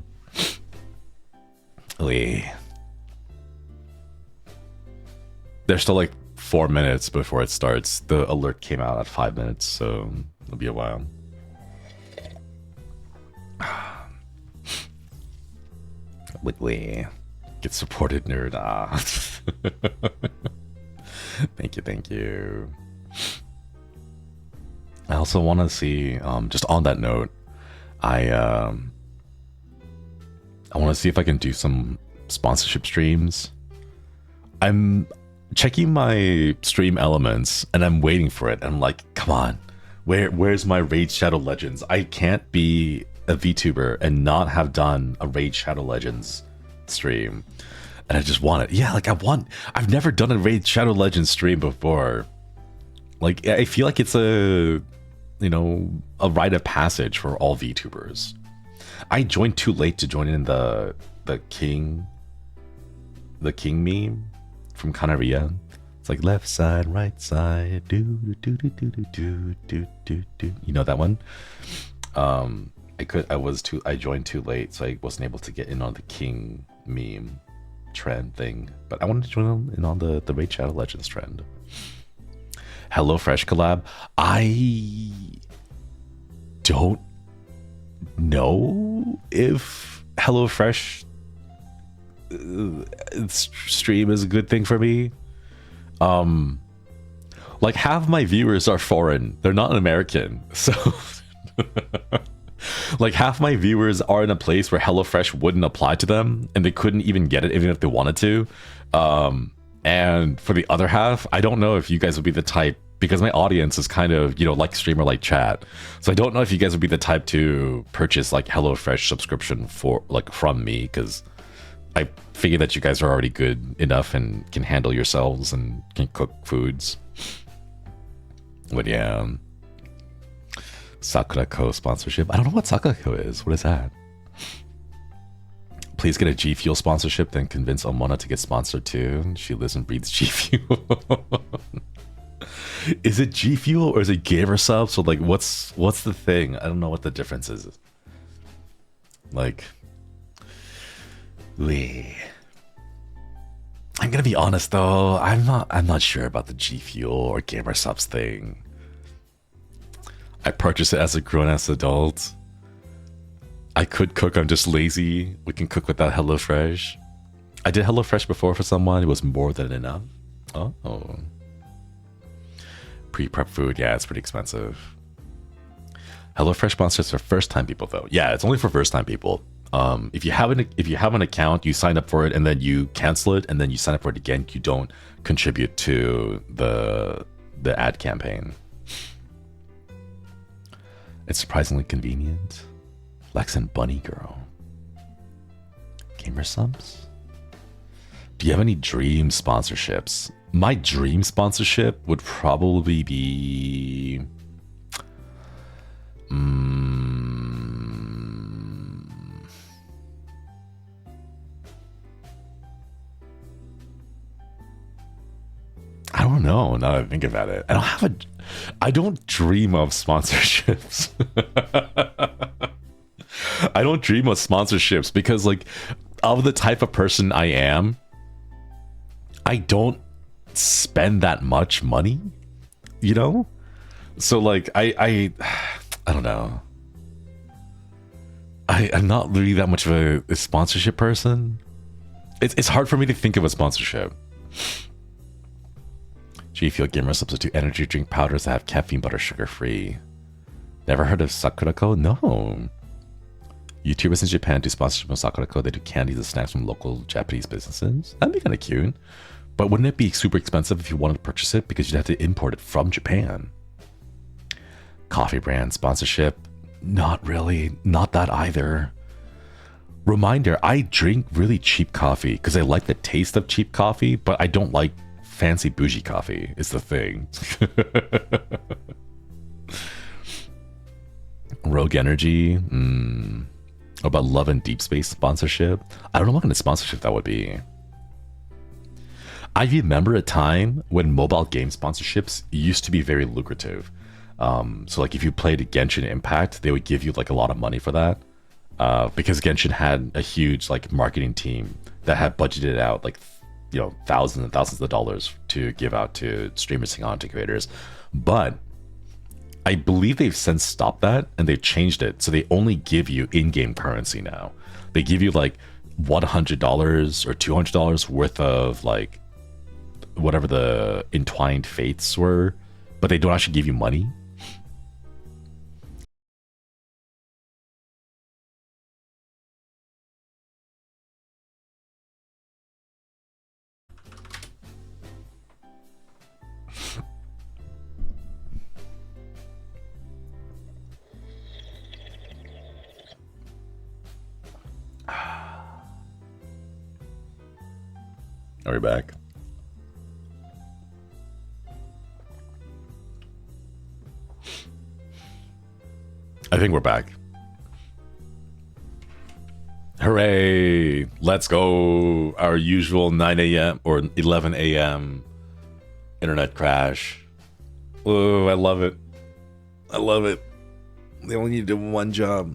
There's still like 4 minutes before it starts. The alert came out at 5 minutes, so it'll be a while. Wiggly. Get supported, nerd. Thank you. I also want to see, just on that note, I want to see if I can do some sponsorship streams. I'm checking my stream elements and I'm waiting for it. I'm like, come on, where's my Raid Shadow Legends? I can't be a VTuber and not have done a Raid Shadow Legends stream. And I just want it. Yeah, like I've never done a Raid Shadow Legends stream before. Like, I feel like it's a rite of passage for all VTubers. I joined too late to join in the king meme from Canaria. It's like left side, right side, do do do do do do do do do. You know that one? I joined too late, so I wasn't able to get in on the king meme trend thing. But I wanted to join in on the Raid Shadow Legends trend. HelloFresh collab. I don't know if HelloFresh stream is a good thing for me. Like half my viewers are foreign. They're not American. So like half my viewers are in a place where HelloFresh wouldn't apply to them and they couldn't even get it even if they wanted to. And for the other half, I don't know if you guys would be the type, because my audience is kind of, like streamer, like chat. So I don't know if you guys would be the type to purchase like HelloFresh subscription from me, because I figure that you guys are already good enough and can handle yourselves and can cook foods. But yeah. Sakurako sponsorship. I don't know what Sakurako is. What is that? Please get a G Fuel sponsorship, then convince Omona to get sponsored too. She lives and breathes G Fuel. Is it G Fuel or is it Gamer Sub? So like, what's the thing? I don't know what the difference is. Like, I'm gonna be honest though. I'm not sure about the G Fuel or Gamer Subs thing. I purchased it as a grown-ass adult. I could cook, I'm just lazy. We can cook without HelloFresh. I did HelloFresh before for someone. It was more than enough. Oh. Pre-prep food, yeah, it's pretty expensive. HelloFresh sponsors for first-time people though. Yeah, it's only for first-time people. If you have an account, you sign up for it and then you cancel it and then you sign up for it again, you don't contribute to the ad campaign. It's surprisingly convenient. Lex and Bunny Girl. Gamer Subs? Do you have any dream sponsorships? My dream sponsorship would probably be... I don't know, now that I think about it. I don't dream of sponsorships. I don't dream of sponsorships because, like, of the type of person I am, I don't spend that much money, So, like, I don't know. I'm not really that much of a sponsorship person. It's hard for me to think of a sponsorship. G Fuel Gamer substitute energy drink powders that have caffeine but are sugar free. Never heard of Sakurako? No. YouTubers in Japan do sponsorship of Sakurako. They do candies and snacks from local Japanese businesses. That'd be kind of cute. But wouldn't it be super expensive if you wanted to purchase it because you'd have to import it from Japan? Coffee brand sponsorship? Not really. Not that either. Reminder, I drink really cheap coffee because I like the taste of cheap coffee, but I don't like fancy bougie coffee is the thing. Rogue Energy. What about Love and Deep Space sponsorship? I don't know what kind of sponsorship that would be. I remember a time when mobile game sponsorships used to be very lucrative. So like if you played Genshin Impact, they would give you like a lot of money for that, because Genshin had a huge like marketing team that had budgeted out like thousands and thousands of dollars to give out to streamers and content creators. But I believe they've since stopped that and they've changed it, so they only give you in-game currency now. They give you like $100 or $200 worth of like whatever the entwined fates were, but they don't actually give you money. Are we back? I think we're back. Hooray! Let's go! Our usual 9 a.m. or 11 a.m. internet crash. Oh, I love it. I love it. They only need to do one job.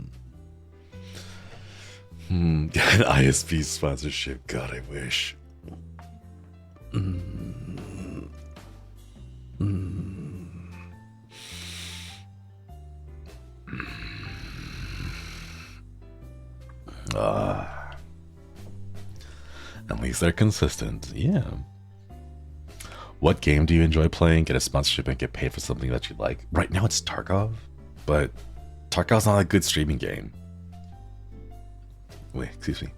Get an ISP sponsorship. God, I wish. At least they're consistent. Yeah. What game do you enjoy playing? Get a sponsorship and get paid for something that you like. Right now it's Tarkov, but Tarkov's not a good streaming game. Wait, excuse me.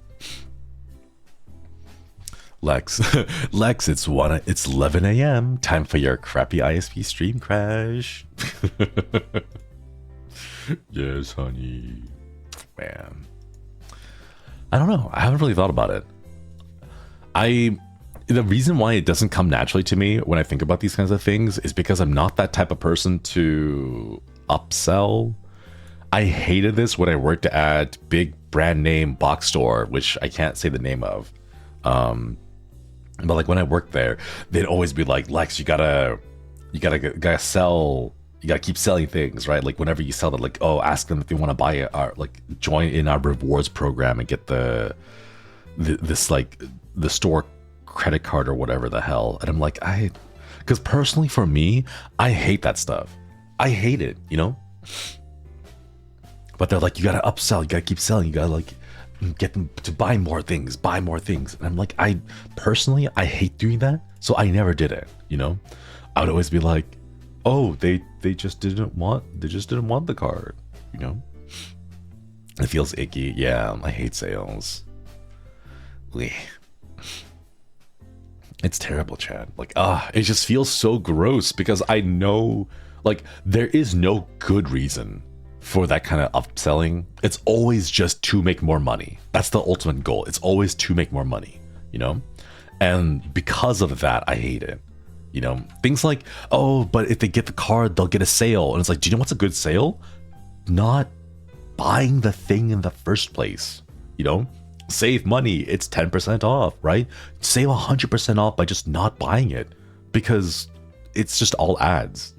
Lex, Lex, it's 11 a.m. Time for your crappy ISP stream crash. Yes, honey. Man, I don't know. I haven't really thought about it. The reason why it doesn't come naturally to me when I think about these kinds of things is because I'm not that type of person to upsell. I hated this when I worked at big brand name box store, which I can't say the name of. But like when I worked there, they'd always be like, Lex, you gotta sell, you gotta keep selling things, right? Like whenever you sell them, like, oh, ask them if they want to buy our, like, join in our rewards program and get this like the store credit card or whatever the hell. And I'm like, because personally for me, I hate that stuff. I hate it, But they're like, you gotta upsell, you gotta keep selling, you gotta like get them to buy more things. And I'm like, I hate doing that, so I never did it. I would always be like, oh, they just didn't want the card. It feels icky. Yeah, I hate sales. It's terrible, Chad. Like, it just feels so gross because I know, like, there is no good reason for that kind of upselling. It's always just to make more money. That's the ultimate goal. It's always to make more money, And because of that, I hate it. Things like, oh, but if they get the card, they'll get a sale. And it's like, do you know what's a good sale? Not buying the thing in the first place, Save money, it's 10% off, right? Save 100% off by just not buying it because it's just all ads,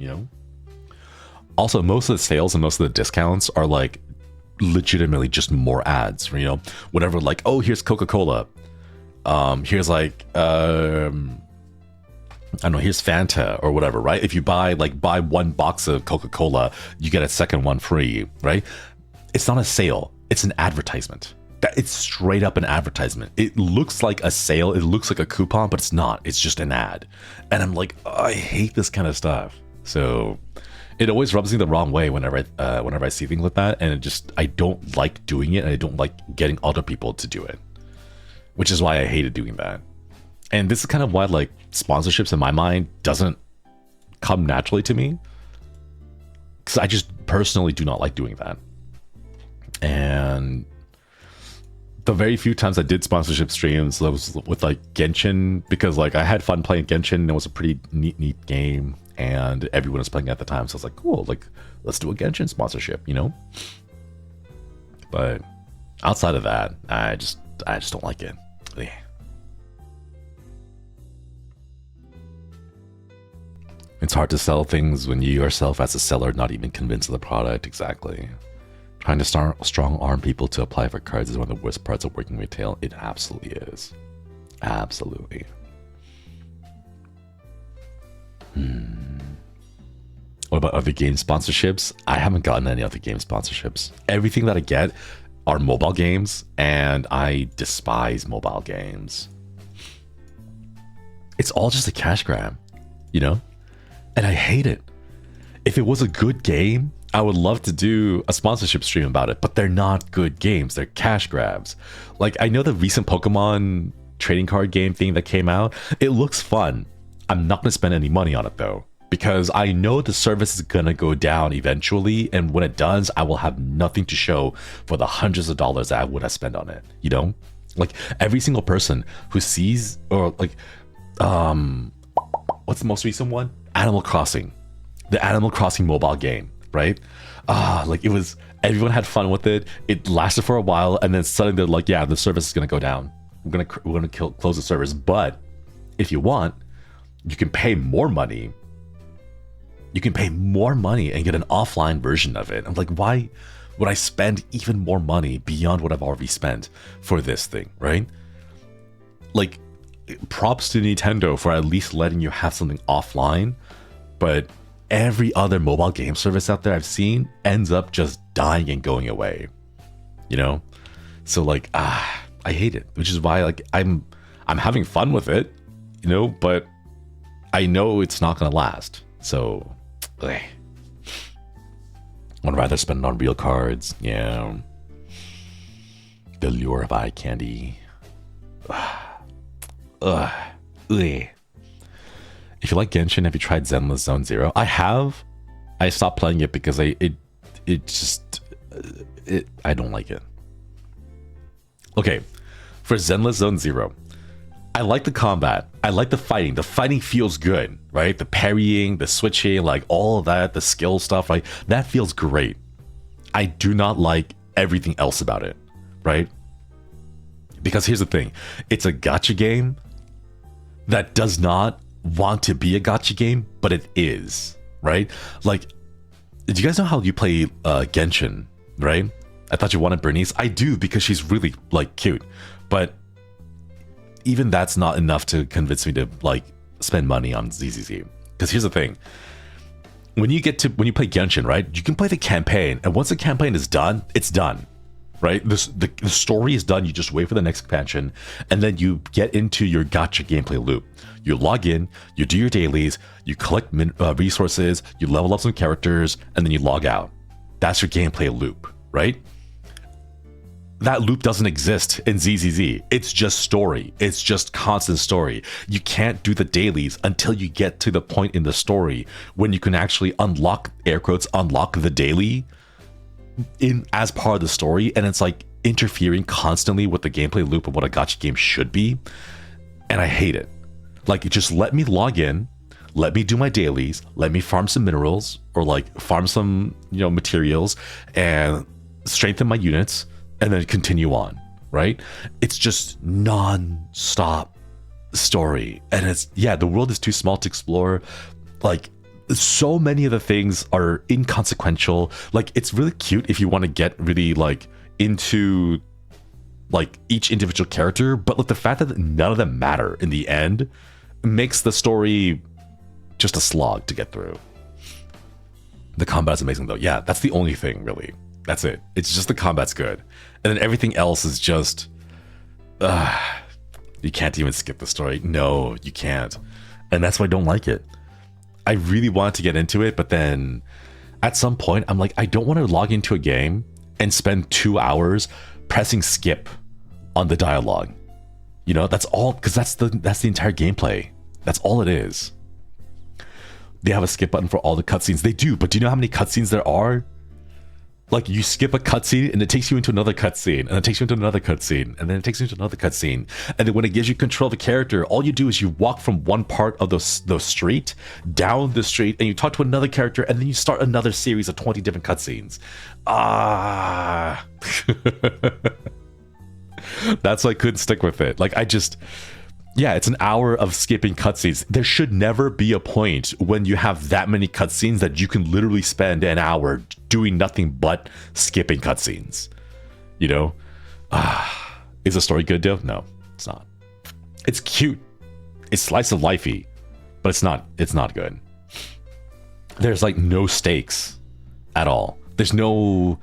Also, most of the sales and most of the discounts are like legitimately just more ads, whatever, like, oh, here's Coca-Cola. Here's like, I don't know, here's Fanta or whatever, right? If you buy one box of Coca-Cola, you get a second one free, right? It's not a sale, it's an advertisement. It's straight up an advertisement. It looks like a sale, it looks like a coupon, but it's not. It's just an ad. And I'm like, oh, I hate this kind of stuff. So it always rubs me the wrong way whenever I see things like that, and I don't like doing it, and I don't like getting other people to do it, which is why I hated doing that. And this is kind of why like sponsorships in my mind doesn't come naturally to me, because I just personally do not like doing that. And the very few times I did sponsorship streams, that was with like Genshin, because like I had fun playing Genshin, and it was a pretty neat game, and everyone was playing at the time, so I was like, cool, like let's do a Genshin sponsorship, But outside of that, I just don't like it. It's hard to sell things when you yourself as a seller not even convinced of the product. Exactly. Trying to strong arm people to apply for cards is one of the worst parts of working retail. It absolutely is. Absolutely. What about other game sponsorships? I haven't gotten any other game sponsorships. Everything that I get are mobile games, and I despise mobile games. It's all just a cash grab, you know? And I hate it. If it was a good game, I would love to do a sponsorship stream about it, but they're not good games. They're cash grabs. Like, I know the recent Pokemon trading card game thing that came out. It looks fun. I'm not going to spend any money on it, though, because I know the service is going to go down eventually, and when it does, I will have nothing to show for the hundreds of dollars that I would have spent on it, you know? Like, every single person who sees, or like, what's the most recent one? Animal Crossing. The Animal Crossing mobile game, right? Like, it was, everyone had fun with it. It lasted for a while, and then suddenly they're like, yeah, the service is going to go down. We're gonna close the service. But if you want, you can pay more money. You can pay more money and get an offline version of it. I'm like, why would I spend even more money beyond what I've already spent for this thing, right? Like, props to Nintendo for at least letting you have something offline, but every other mobile game service out there I've seen ends up just dying and going away, you know? So like, I hate it, which is why like I'm having fun with it, you know, but I know it's not gonna last. So I'd rather spend it on real cards. Yeah. The lure of eye candy. If you like Genshin, have you tried Zenless Zone Zero? I have. I stopped playing it because I don't like it. Okay, for Zenless Zone Zero, I like the combat. I like the fighting. The fighting feels good, right? The parrying, the switching, like all of that, the skill stuff, right? That feels great. I do not like everything else about it, right? Because here's the thing. It's a gacha game that does not want to be a gacha game, but it is, right? Like, do you guys know how you play Genshin, right? I thought you wanted Bernice. I do, because she's really like cute, but even that's not enough to convince me to like spend money on ZZZ. Because here's the thing: when you play Genshin, right, you can play the campaign, and once the campaign is done, it's done, right? The story is done. You just wait for the next expansion, and then you get into your gacha gameplay loop. You log in, you do your dailies, you collect resources, you level up some characters, and then you log out. That's your gameplay loop, right? That loop doesn't exist in ZZZ. It's just story. It's just constant story. You can't do the dailies until you get to the point in the story when you can actually unlock, air quotes, unlock the daily in as part of the story. And it's like interfering constantly with the gameplay loop of what a gacha game should be. And I hate it. Like, just let me log in, let me do my dailies, let me farm some minerals, or like farm some, you know, materials, and strengthen my units, and then continue on, right? It's just non-stop story. And it's, yeah, the world is too small to explore. Like, so many of the things are inconsequential. Like, it's really cute if you want to get really like into like each individual character, but like the fact that none of them matter in the end makes the story just a slog to get through. The combat's amazing though. Yeah, that's the only thing really. That's it. It's just the combat's good. And then everything else is just... you can't even skip the story. No, you can't. And that's why I don't like it. I really wanted to get into it, but then at some point, I'm like, I don't want to log into a game and spend 2 hours pressing skip on the dialogue. You know, that's all, because that's the entire gameplay. That's all it is. They have a skip button for all the cutscenes. They do, but do you know how many cutscenes there are? Like, you skip a cutscene and it takes you into another cutscene, and it takes you into another cutscene, and then it takes you into another cutscene. And then when it gives you control of the character, all you do is you walk from one part of the street down the street, and you talk to another character, and then you start another series of 20 different cutscenes. That's why I couldn't stick with it. Like, Yeah, it's an hour of skipping cutscenes. There should never be a point when you have that many cutscenes that you can literally spend an hour doing nothing but skipping cutscenes. You know? Is the story good, though? No, it's not. It's cute. It's slice of lifey, but it's not good. There's like no stakes at all. There's no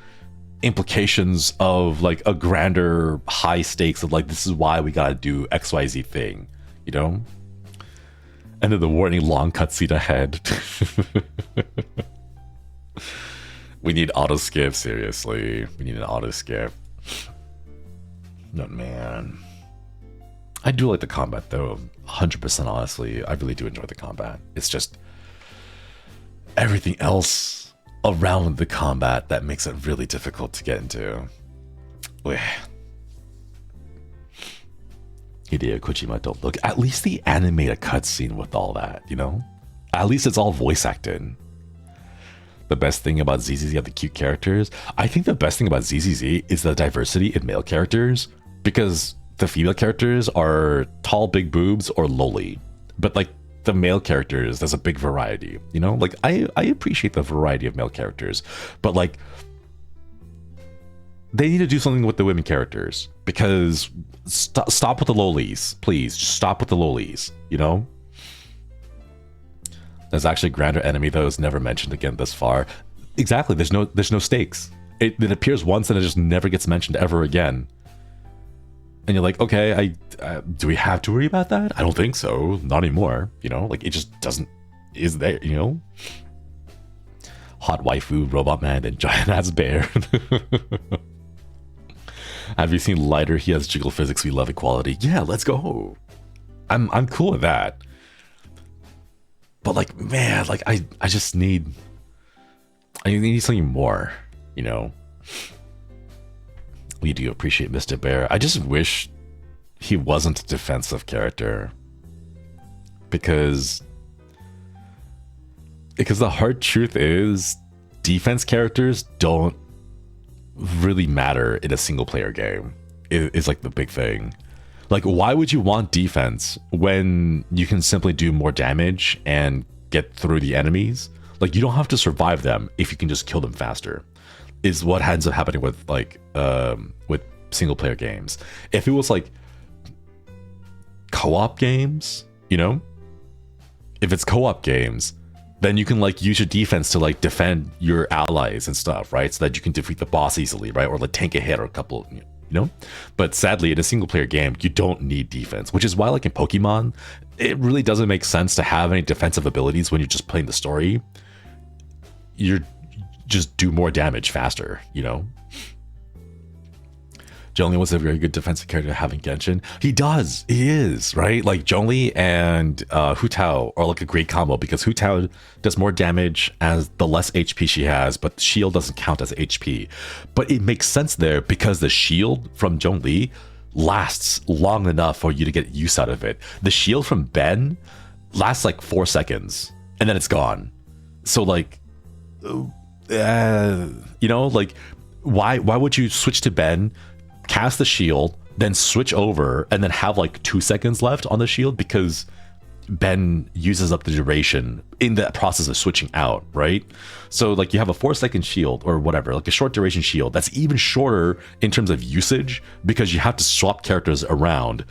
implications of like a grander high stakes of like, this is why we gotta do XYZ thing, you know? And then the warning long cutscene ahead. We need auto skip, seriously. We need an auto skip. No, man. I do like the combat though, 100% honestly. I really do enjoy the combat. It's just everything else around the combat that makes it really difficult to get into. Hideo Kojima, don't look. At least they animate a cutscene with all that, you know? At least it's all voice acted. The best thing about ZZZ have the cute characters. I think the best thing about ZZZ is the diversity in male characters, because the female characters are tall, big boobs, or lowly. But like the male characters, there's a big variety, you know? Like I appreciate the variety of male characters, but like they need to do something with the women characters, because stop with the lowlies, please. Just stop with the lowlies, you know? There's actually a grander enemy that was never mentioned again thus far. Exactly, there's no stakes. It appears once and it just never gets mentioned ever again. And you're like, okay, do we have to worry about that? I don't think so. Not anymore. You know, like it just doesn't, is there, you know? Hot waifu, robot man, and giant ass bear. Have you seen Lighter? He has jiggle physics. We love equality. Yeah, let's go. I'm cool with that. But like, man, like I just need something more, you know? We do appreciate Mr. Bear. I just wish he wasn't a defensive character, because the hard truth is defense characters don't really matter in a single player game. It's like the big thing. Like, why would you want defense when you can simply do more damage and get through the enemies? Like, you don't have to survive them if you can just kill them faster. Is what ends up happening with like with single player games. If it was like co-op games, you know, if it's co-op games, then you can like use your defense to like defend your allies and stuff, right? So that you can defeat the boss easily, right? Or like tank a hit or a couple, you know. But sadly, in a single player game, you don't need defense, which is why like in Pokemon, it really doesn't make sense to have any defensive abilities when you're just playing the story. You're just do more damage faster, you know? Zhongli was a very good defensive character to have in Genshin. He is, right? Like Zhongli and Hu Tao are like a great combo, because Hu Tao does more damage as the less HP she has, but shield doesn't count as HP. But it makes sense there because the shield from Zhongli lasts long enough for you to get use out of it. The shield from Ben lasts like 4 seconds and then it's gone. So like, you know, like why would you switch to Ben, cast the shield, then switch over and then have like 2 seconds left on the shield, because Ben uses up the duration in the process of switching out, right? So like you have a 4-second shield or whatever, like a short duration shield that's even shorter in terms of usage, because you have to swap characters around,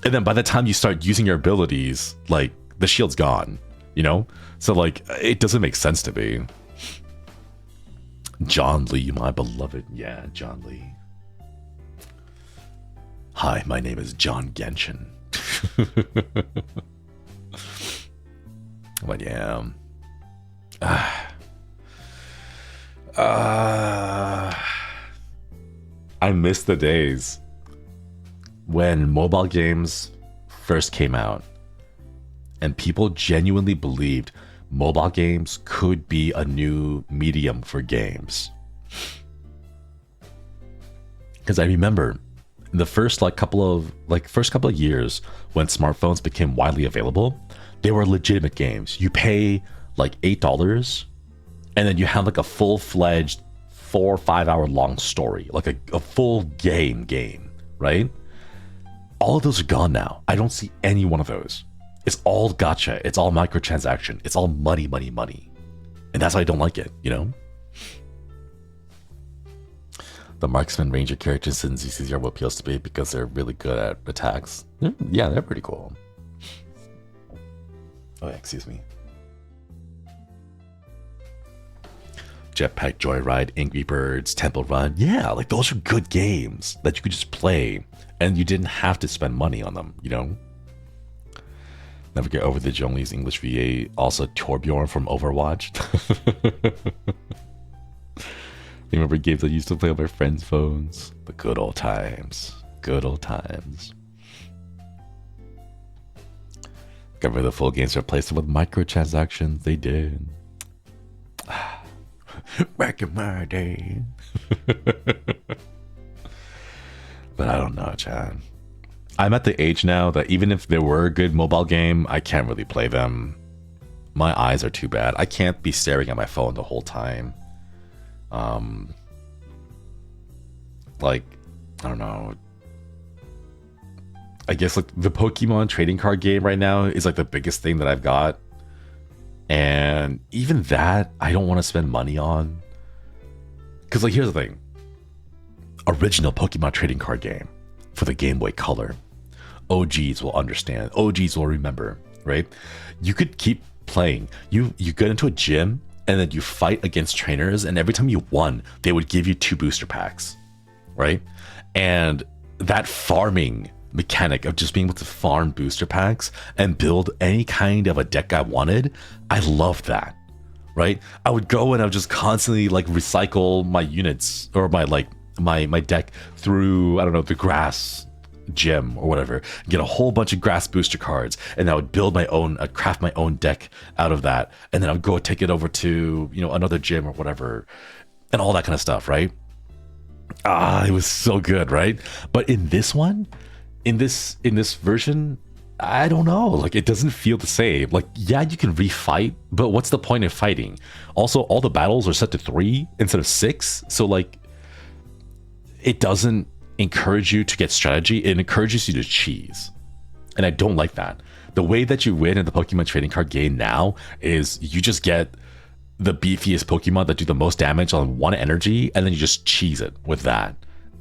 and then by the time you start using your abilities, like the shield's gone, you know? So like it doesn't make sense to me. John Lee, my beloved. Yeah, John Lee. Hi, my name is John Genshin. But yeah. I miss the days when mobile games first came out and people genuinely believed mobile games could be a new medium for games. Because I remember the first couple of years when smartphones became widely available, they were legitimate games. You pay like $8 and then you have like a full-fledged 4 or 5 hour long story, like a full game, right? All of those are gone now. I don't see any one of those. It's all gacha. It's all microtransaction. It's all money, money, money. And that's why I don't like it, you know? The marksman ranger characters in ZCZ are what appeals to me because they're really good at attacks. Yeah, they're pretty cool. Oh, yeah, excuse me. Jetpack Joyride, Angry Birds, Temple Run. Yeah, like those are good games that you could just play and you didn't have to spend money on them, you know? Never get over the Jonglee's English VA. Also Torbjorn from Overwatch. Remember games I used to play on my friends' phones? The good old times. Good old times. Got rid of the full games, replaced them with microtransactions. They did. Back in my day. But I don't know, Chad. I'm at the age now that even if there were a good mobile game, I can't really play them. My eyes are too bad. I can't be staring at my phone the whole time. Like, I don't know. I guess like the Pokemon trading card game right now is like the biggest thing that I've got. And even that, I don't want to spend money on. Because like, here's the thing. Original Pokemon trading card game for the Game Boy Color. OGs will understand. OGs will remember, right? You could keep playing. You get into a gym and then you fight against trainers, and every time you won, they would give you 2 booster packs, right? And that farming mechanic of just being able to farm booster packs and build any kind of a deck I wanted, I loved that, right? I would go and I would just constantly like recycle my units or my deck through, I don't know, the grass gym or whatever, get a whole bunch of grass booster cards, and I would build my own, I'd craft my own deck out of that, and then I would go take it over to, you know, another gym or whatever, and all that kind of stuff, right? It was so good, right? But in this one, in this version, I don't know, like it doesn't feel the same. Like, yeah, you can refight, but what's the point of fighting? Also, all the battles are set to 3 instead of 6, so like it doesn't encourage you to get strategy. It encourages you to cheese, and I don't like that. The way that you win in the Pokemon trading card game now is you just get the beefiest Pokemon that do the most damage on 1 energy, and then you just cheese it with that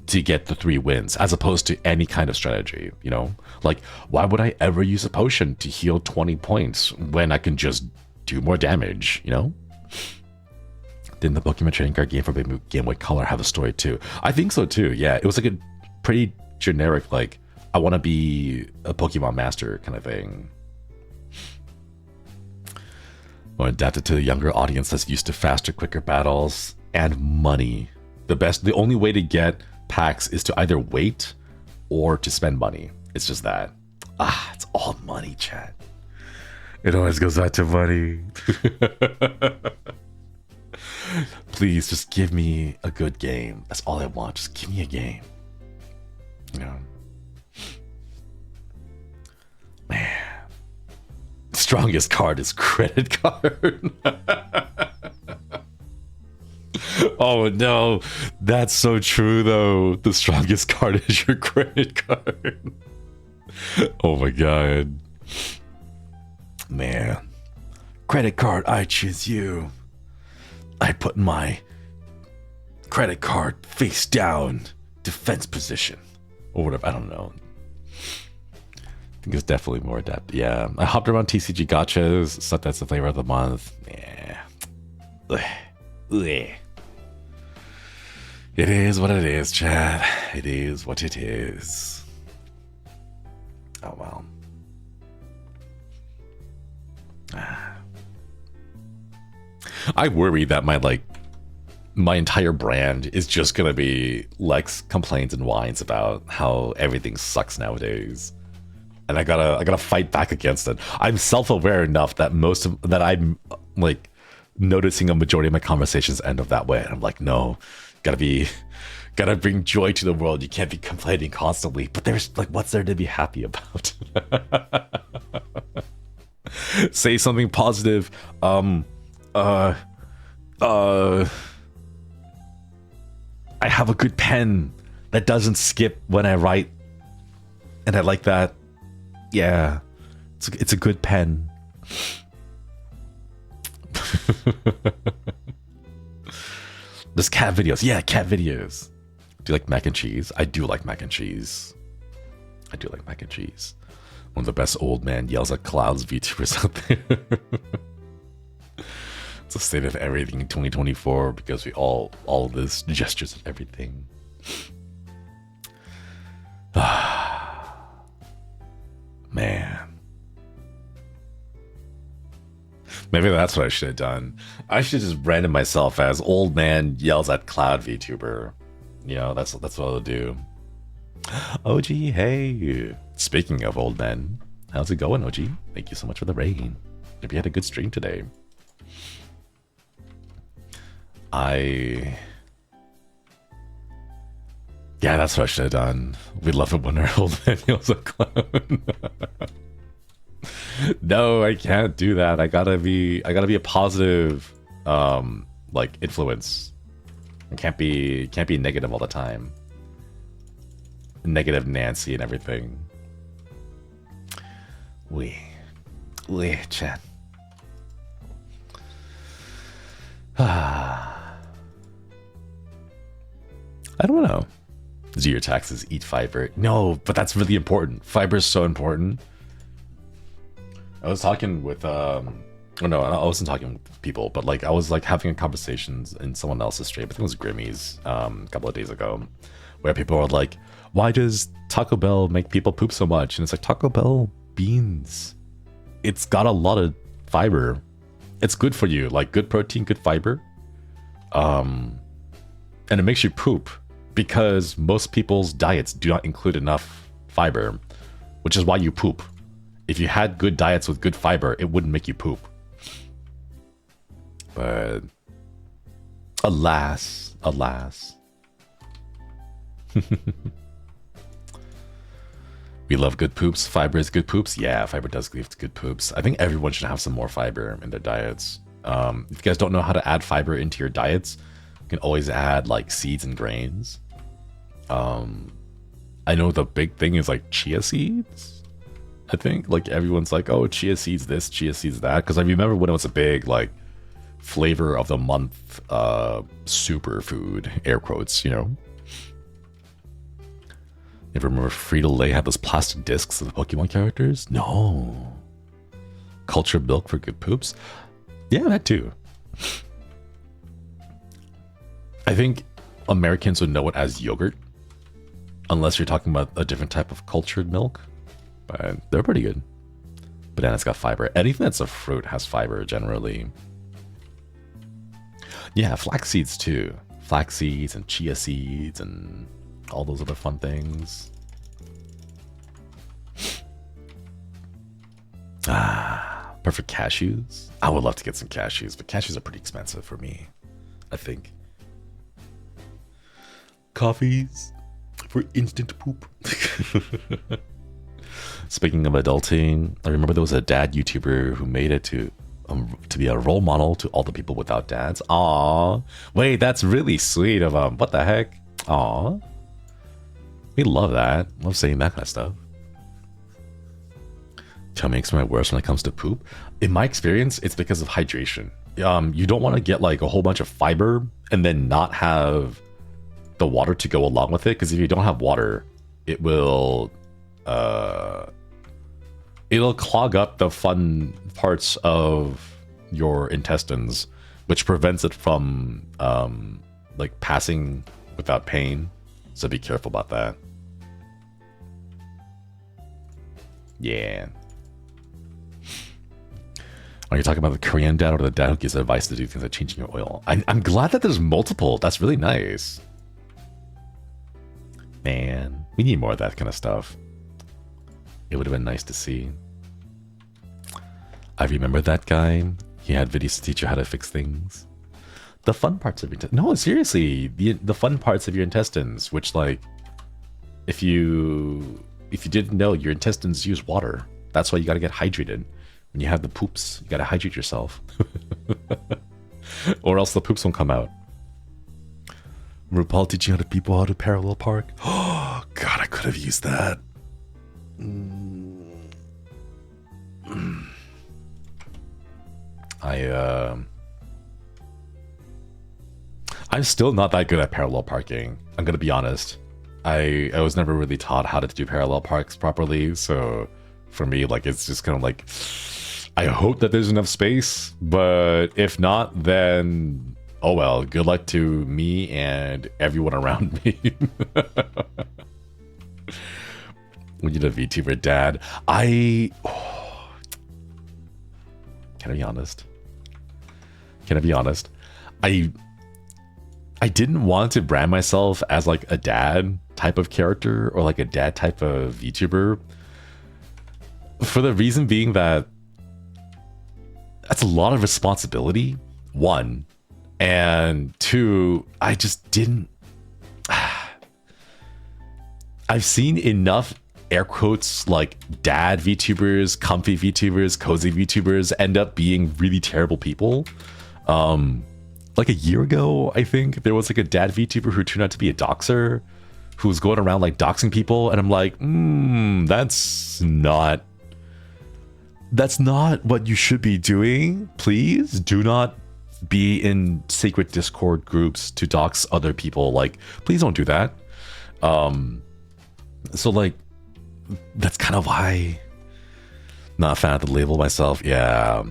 to get the 3 wins, as opposed to any kind of strategy, you know? Like, why would I ever use a potion to heal 20 points when I can just do more damage, you know? Didn't the Pokemon trading card game for Game Boy Color have a story too? I think so too, yeah. It was like a pretty generic, like, I want to be a Pokemon master kind of thing. More adapted to a younger audience that's used to faster, quicker battles and money. The only way to get packs is to either wait or to spend money. It's just that. It's all money, chat. It always goes back to money. Please, just give me a good game. That's all I want. Just give me a game. You know? Man. Strongest card is credit card. Oh no, that's so true though. The strongest card is your credit card. Oh my god. Man. Credit card, I choose you. I put my credit card face down, defense position. Or whatever, I don't know. I think it's definitely more adapted. Yeah, I hopped around TCG gachas, so that's the flavor of the month. Yeah. Ugh. Ugh. It is what it is, Chad. It is what it is. Oh well. I worry that my entire brand is just gonna be Lex complains and whines about how everything sucks nowadays, and I gotta fight back against it. I'm self-aware enough that I'm like noticing a majority of my conversations end up that way, and I'm like, no, gotta bring joy to the world. You can't be complaining constantly. But there's like, what's there to be happy about? Say something positive. I have a good pen that doesn't skip when I write And I like that. Yeah, it's a good pen. There's cat videos. Yeah, cat videos. Do you like mac and cheese? I do like mac and cheese. I do like mac and cheese. One of the best old man yells at clouds VTubers out there. It's a state of everything in 2024 because we all this gestures of everything. Man. Maybe that's what I should have done. I should just branded myself as old man yells at cloud VTuber. You know, that's what I'll do. OG, hey. Speaking of old men, how's it going, OG? Thank you so much for the rain. Hope you had a good stream today. Yeah, that's what I should have done. We love it when our old man yells at clown. No, I can't do that. I gotta be a positive like influence. I can't be negative all the time. Negative Nancy and everything. We chat. I don't know. Do your taxes, eat fiber. No, but that's really important. Fiber is so important. I was talking with I wasn't talking with people, but like I was like having conversations in someone else's stream. I think it was Grimmy's a couple of days ago, where people were like, "Why does Taco Bell make people poop so much?" And it's like, Taco Bell beans. It's got a lot of fiber. It's good for you, like good protein, good fiber. And it makes you poop because most people's diets do not include enough fiber, which is why you poop. If you had good diets with good fiber, it wouldn't make you poop. But alas. We love good poops. Fiber is good poops. Yeah, fiber does give good poops. I think everyone should have some more fiber in their diets. If you guys don't know how to add fiber into your diets, you can always add like seeds and grains. I know the big thing is like chia seeds. I think like everyone's like, oh, chia seeds this, chia seeds that. Because I remember when it was a big like flavor of the month superfood, air quotes, you know. You ever remember Frito-Lay had those plastic discs of the Pokemon characters? No. Cultured milk for good poops? Yeah, that too. I think Americans would know it as yogurt. Unless you're talking about a different type of cultured milk. But they're pretty good. Banana's got fiber. Anything that's a fruit has fiber generally. Yeah, flax seeds too. Flax seeds and chia seeds and all those other fun things. Perfect cashews. I would love to get some cashews, but cashews are pretty expensive for me, I think. Coffees for instant poop. Speaking of adulting, I remember there was a dad YouTuber who made it to be a role model to all the people without dads. Aww. Wait, that's really sweet of him. What the heck? Aww. We love that. Love saying that kind of stuff. Chow makes my worst when it comes to poop. In my experience, it's because of hydration. You don't want to get like a whole bunch of fiber and then not have the water to go along with it, because if you don't have water, it will it'll clog up the fun parts of your intestines, which prevents it from like passing without pain. So be careful about that. Yeah. Are you talking about the Korean dad or the dad who gives advice to do things like changing your oil? I'm glad that there's multiple. That's really nice. Man, we need more of that kind of stuff. It would have been nice to see. I remember that guy. He had videos to teach you how to fix things. The fun parts of your no, seriously, the fun parts of your intestines, which like, if you didn't know, your intestines use water. That's why you got to get hydrated. When you have the poops, you got to hydrate yourself, or else the poops won't come out. RuPaul teaching other people how to parallel park. Oh God, I could have used that. I'm still not that good at parallel parking. I'm gonna be honest. I was never really taught how to do parallel parks properly, so for me, like, it's just kind of like, I hope that there's enough space, but if not, then oh well, good luck to me and everyone around me. We need a VTuber dad. Can I be honest? Can I be honest? I didn't want to brand myself as like a dad type of character or like a dad type of VTuber, for the reason being that that's a lot of responsibility, one, and two, I just didn't. I've seen enough air quotes like dad VTubers, comfy VTubers, cozy VTubers end up being really terrible people. Like a year ago, I think there was like a dad VTuber who turned out to be a doxer, who was going around like doxing people, and I'm like, that's not what you should be doing. Please do not be in secret Discord groups to dox other people. Like, please don't do that. So like, that's kind of why not a fan of the label myself. Yeah.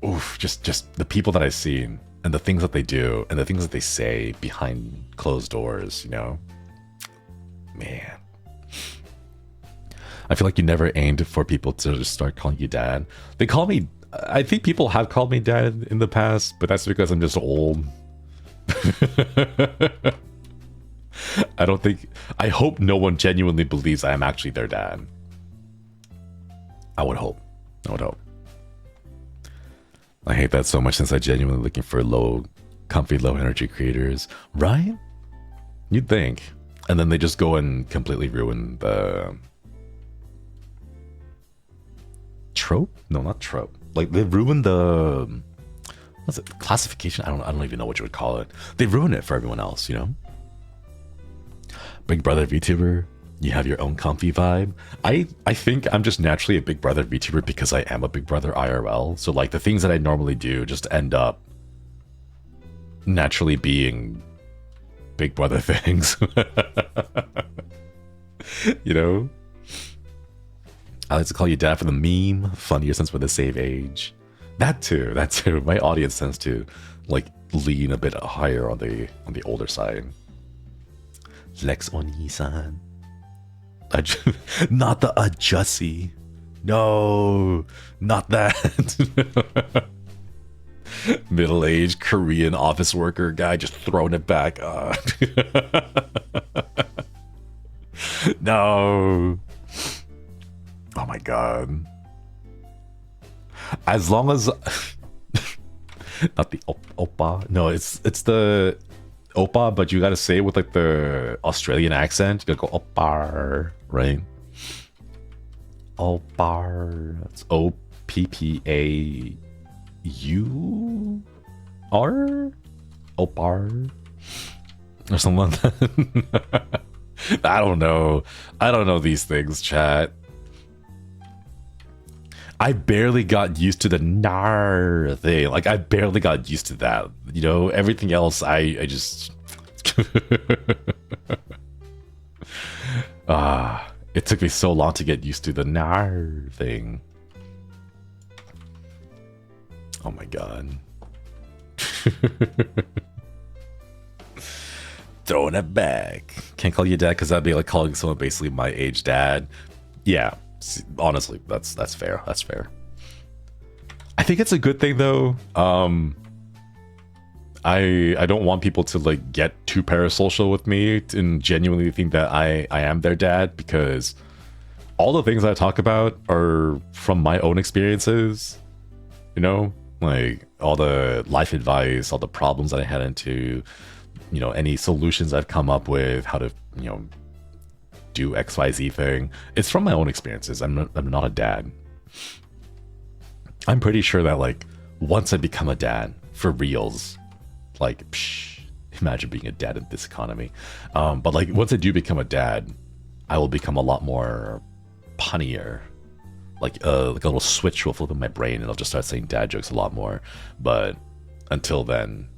Oof, just the people that I've seen and the things that they do and the things that they say behind closed doors, you know? Man. I feel like you never aimed for people to just start calling you dad. They call me, I think people have called me dad in the past, but that's because I'm just old. I hope no one genuinely believes I am actually their dad. I would hope. I hate that so much since I'm genuinely looking for comfy, low energy creators. Right? You'd think. And then they just go and completely ruin the trope? No, not trope. Like, they ruin the, what's it, classification? I don't even know what you would call it. They ruin it for everyone else, you know? Big Brother VTuber, you have your own comfy vibe. I think I'm just naturally a Big Brother VTuber because I am a Big Brother IRL. So like the things that I normally do just end up naturally being Big Brother things. You know? I like to call you dad for the meme, funnier since we're the same age. That too. My audience tends to like lean a bit higher on the older side. Lex Oni-san. Not the Jussie. No, not that. Middle-aged Korean office worker guy just throwing it back. No. Oh my god. As long as not the oppa. No, it's the oppa, but you gotta say it with like the Australian accent. You gotta go oppa, right? Oppa. That's OPPAUR? Opar? Or something like that. I don't know these things, chat. I barely got used to the nar thing. Like, I barely got used to that. You know, everything else, I just... it took me so long to get used to the nar thing. Oh my god. Throwing it back. Can't call you dad because that'd be like calling someone basically my age dad. Yeah. Honestly, that's fair. That's fair. I think it's a good thing though. I don't want people to like get too parasocial with me and genuinely think that I am their dad, because all the things I talk about are from my own experiences. You know, like all the life advice, all the problems that I had into, you know, any solutions I've come up with, how to, you know, do XYZ thing. It's from my own experiences. I'm not a dad. I'm pretty sure that like once I become a dad for reals, like imagine being a dad in this economy. But like once I do become a dad, I will become a lot more punnier like a little switch will flip in my brain, and I'll just start saying dad jokes a lot more. But until then,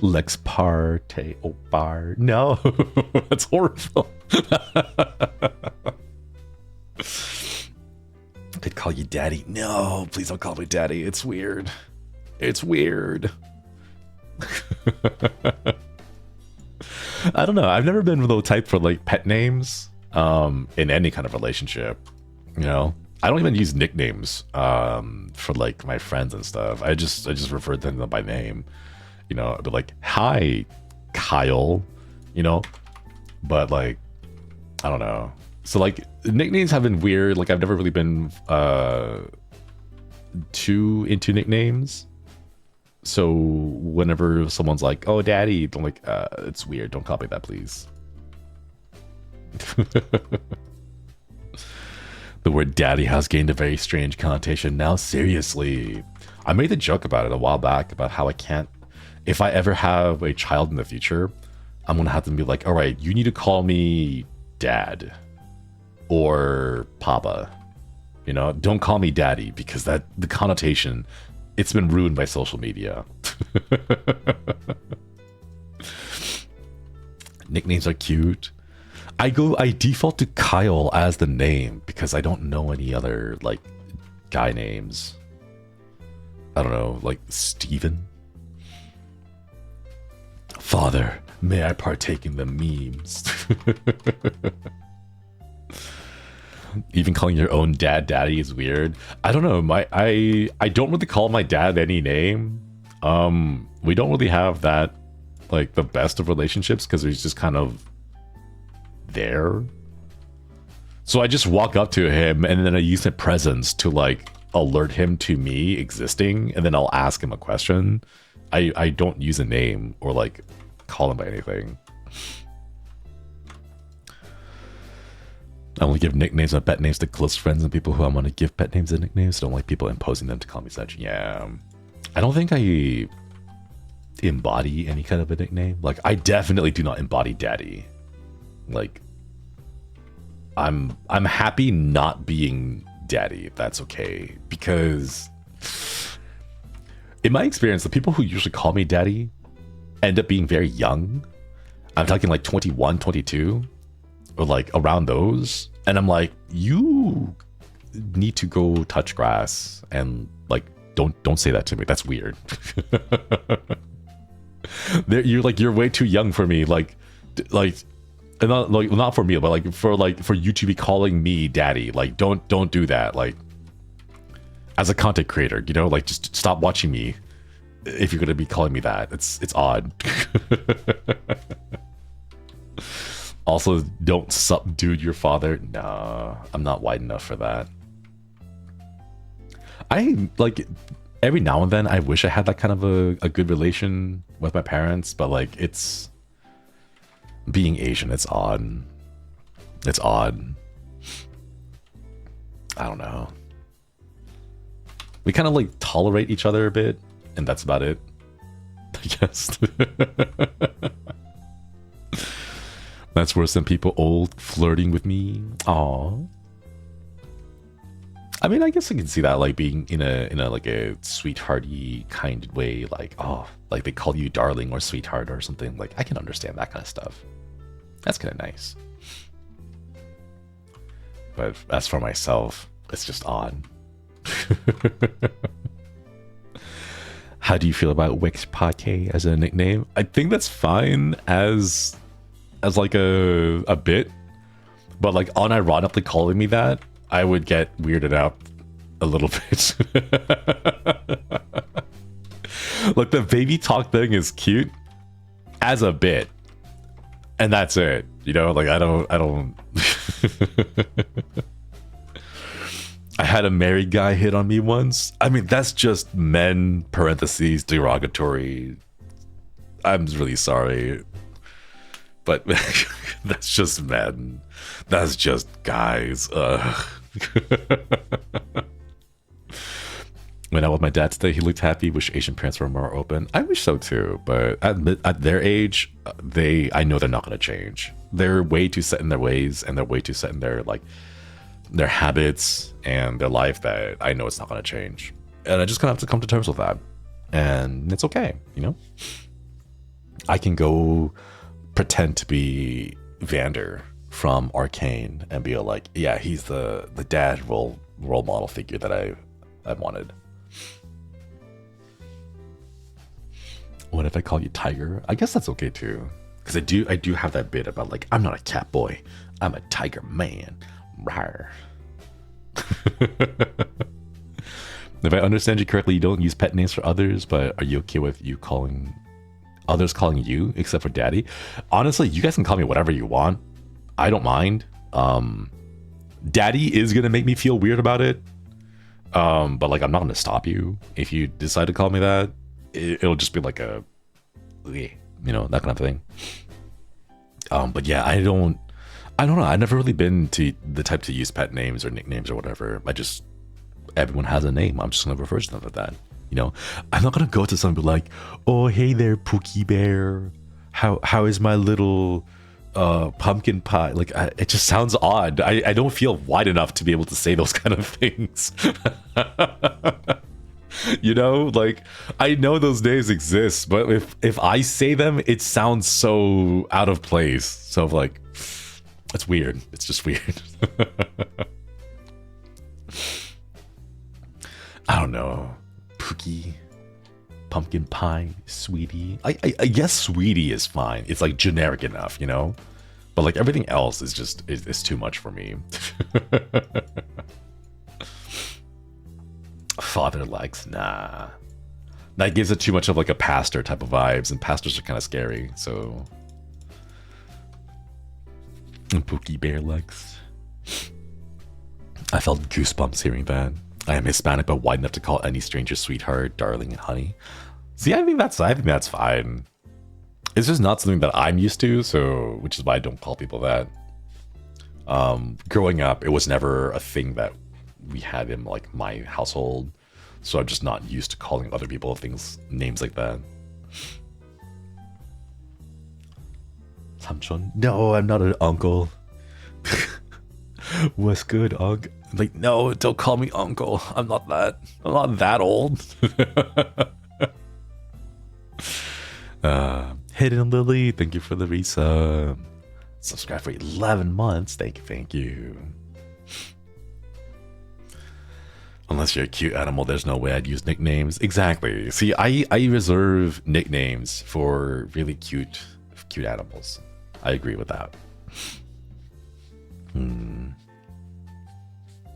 Lex parte au bar. No, that's horrible. I'd call you daddy. No, please don't call me daddy. It's weird. It's weird. I don't know. I've never been the type for like pet names in any kind of relationship. You know, I don't even use nicknames for like my friends and stuff. I just refer to them by name. You know, I'd be like, hi, Kyle. You know, but like, I don't know. So like nicknames have been weird. Like I've never really been too into nicknames. So whenever someone's like, "Oh, daddy," I'm like, "It's weird. Don't call me that, please." The word "daddy" has gained a very strange connotation now. Seriously, I made a joke about it a while back about how I can't. If I ever have a child in the future, I'm gonna have to be like, "All right, you need to call me dad or papa." You know, don't call me daddy because that the connotation. It's been ruined by social media. Nicknames are cute. I default to Kyle as the name because I don't know any other like guy names. I don't know, like Steven. Father, may I partake in the memes? Even calling your own dad daddy is weird. I don't know. I don't really call my dad any name. We don't really have that like the best of relationships because he's just kind of there. So I just walk up to him and then I use my presence to like alert him to me existing, and then I'll ask him a question. I don't use a name or like call him by anything. I only give nicknames and pet names to close friends and people who I want to give pet names and nicknames. I don't like people imposing them to call me such. Yeah. I don't think I embody any kind of a nickname. Like, I definitely do not embody daddy. Like, I'm happy not being daddy, if that's okay. Because in my experience, the people who usually call me daddy end up being very young. I'm talking like 21, 22. Or like around those, and I'm like, you need to go touch grass, and like don't say that to me. That's weird. You're way too young for me. Like, and not for me, but for you to be calling me daddy. Like, don't do that. Like, as a content creator, you know, like just stop watching me if you're gonna be calling me that. It's odd. Also, don't subdude your father. Nah, I'm not wide enough for that. I like every now and then I wish I had that kind of a good relation with my parents, but like it's being Asian, it's odd. It's odd. I don't know. We kind of like tolerate each other a bit, and that's about it, I guess. That's worse than people old flirting with me. Aww. I mean, I guess I can see that like being in a like a sweethearty kind of way, like, oh, like they call you darling or sweetheart or something. Like, I can understand that kind of stuff. That's kind of nice. But as for myself, it's just odd. How do you feel about Wix Pake as a nickname? I think that's fine as like a bit, but like unironically calling me that, I would get weirded out a little bit. Like the baby talk thing is cute as a bit, and that's it. You know, like I don't. I had a married guy hit on me once. I mean, that's just men parentheses derogatory. I'm really sorry. But that's just men. That's just guys. When I was with my dad today, he looked happy. Wish Asian parents were more open. I wish so too. But at their age, I know they're not going to change. They're way too set in their ways, and they're way too set in their like their habits and their life that I know it's not going to change. And I just kind of have to come to terms with that. And it's okay, you know? I can go pretend to be Vander from Arcane and be like, yeah, he's the dad role model figure that I wanted. What if I call you Tiger? I guess that's okay too. Because I do have that bit about like, I'm not a cat boy, I'm a tiger man. Rawr. If I understand you correctly, you don't use pet names for others, but are you okay with you calling others calling you, except for daddy? Honestly, you guys can call me whatever you want. I don't mind. Daddy is gonna make me feel weird about it. But like, I'm not gonna stop you if you decide to call me that. It'll just be like a, you know, that kind of thing. But yeah, I don't know. I've never really been to the type to use pet names or nicknames or whatever. Everyone has a name. I'm just gonna refer to them with that. You know, I'm not gonna go to someone and be like, oh, hey there, Pookie Bear. How is my little pumpkin pie? Like, it just sounds odd. I don't feel wide enough to be able to say those kind of things. You know, like, I know those days exist, but if I say them, it sounds so out of place. So like, it's weird. It's just weird. I don't know. Pookie, pumpkin pie, sweetie. I guess sweetie is fine. It's like generic enough, you know? But like everything else is just, is too much for me. Father likes, nah. That gives it too much of like a pastor type of vibes, and pastors are kind of scary, so. And Pookie Bear likes. I felt goosebumps hearing that. I am Hispanic, but wide enough to call any stranger sweetheart, darling, and honey. See, I think that's fine. It's just not something that I'm used to, so, which is why I don't call people that. Growing up, it was never a thing that we had in like my household, so I'm just not used to calling other people names like that. Samchon? No, I'm not an uncle. What's good, Ugg? Like, no, don't call me uncle. I'm not that old. Hidden Lily, thank you for the resub. Subscribe for 11 months. Thank you. Unless you're a cute animal, there's no way I'd use nicknames. Exactly. See, I reserve nicknames for really cute animals. I agree with that.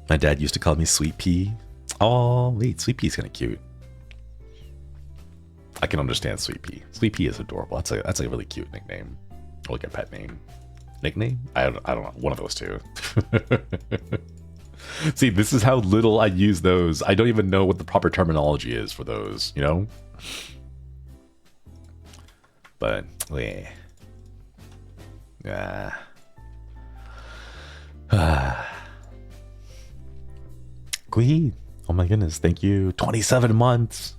My dad used to call me Sweet Pea. Oh, wait, Sweet Pea's kind of cute. I can understand Sweet Pea. Sweet Pea is adorable. That's a really cute nickname. Or like a pet name. Nickname? I don't know. One of those two. See, this is how little I use those. I don't even know what the proper terminology is for those, you know? But, yeah. Queen, oh my goodness, thank you. 27 months.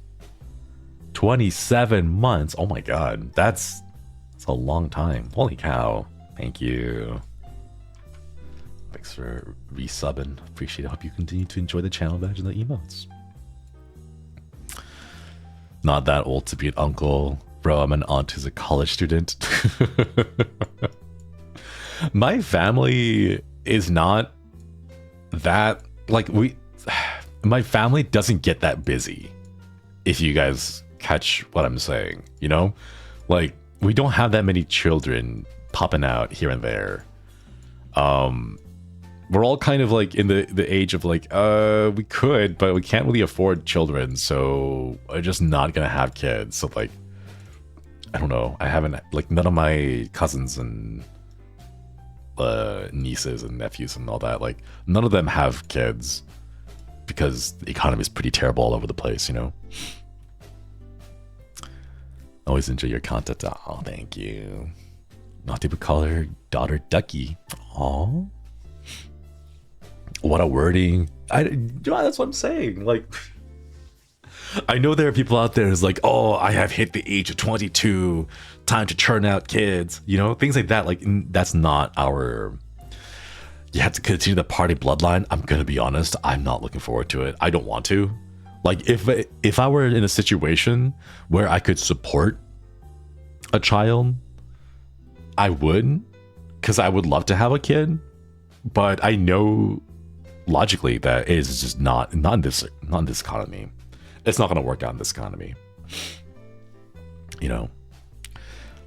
27 months. Oh my god, that's a long time. Holy cow. Thank you. Thanks for resubbing. Appreciate it. Hope you continue to enjoy the channel badge and the emotes. Not that old to be an uncle. Bro, I'm an aunt who's a college student. My family is not that, like, my family doesn't get that busy, if you guys catch what I'm saying, you know? Like, we don't have that many children popping out here and there. We're all kind of like in the age of like, we could, but we can't really afford children, so we're just not gonna have kids. So like, I don't know. I haven't, like, none of my cousins and nieces and nephews and all that, like, none of them have kids because the economy is pretty terrible all over the place, you know? Always enjoy your content. Oh, thank you. Not to call her daughter Ducky. Aw. What a wording. That's what I'm saying. Like, I know there are people out there who's like, oh, I have hit the age of 22, time to churn out kids, you know, things like that. Like, that's not our you have to continue the party bloodline. I'm gonna be honest, I'm not looking forward to it. I don't want to. Like if I were in a situation where I could support a child, I would, because I would love to have a kid. But I know logically that it is just not in this economy. It's not gonna work out in this economy. You know,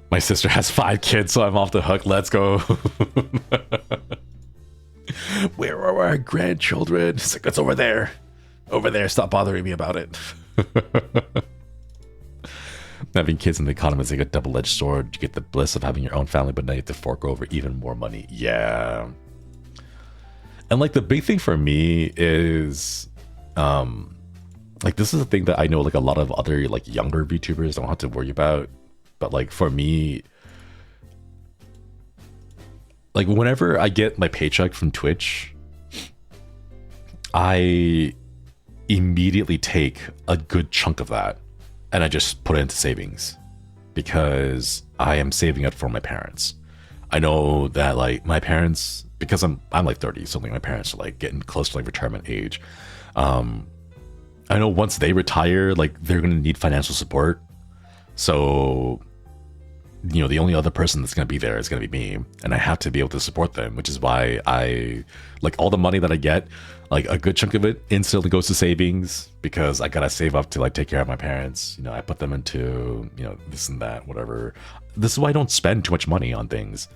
my sister has 5 kids, so I'm off the hook. Let's go. Where are our grandchildren? It's like, it's over there. Over there. Stop bothering me about it. Having kids in the economy is like a double-edged sword. You get the bliss of having your own family, but now you have to fork over even more money. Yeah. And like the big thing for me is, like this is a thing that I know like a lot of other like younger VTubers don't have to worry about. But like for me, like whenever I get my paycheck from Twitch, I immediately take a good chunk of that and I just put it into savings because I am saving it for my parents. I know that like my parents, because I'm like 30 something, my parents are like getting close to like retirement age. I know once they retire, like they're gonna need financial support. So, you know, the only other person that's gonna be there is gonna be me, and I have to be able to support them, which is why I like all the money that I get, like a good chunk of it instantly goes to savings because I gotta save up to like take care of my parents. You know, I put them into, you know, this and that, whatever. This is why I don't spend too much money on things,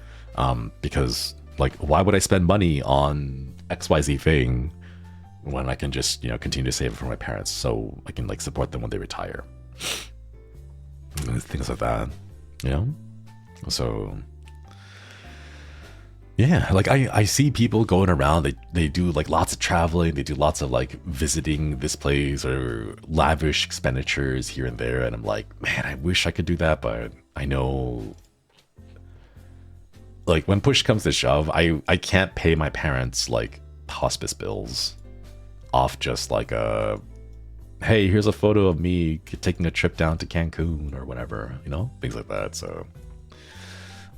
because like why would I spend money on XYZ thing when I can just, you know, continue to save it for my parents so I can like support them when they retire. Things like that, you know? So yeah, like I see people going around, they do like lots of traveling, they do lots of like visiting this place or lavish expenditures here and there, and I'm like, man, I wish I could do that, but I know like when push comes to shove, I can't pay my parents like hospice bills off just like a, hey, here's a photo of me taking a trip down to Cancun or whatever, you know, things like that. So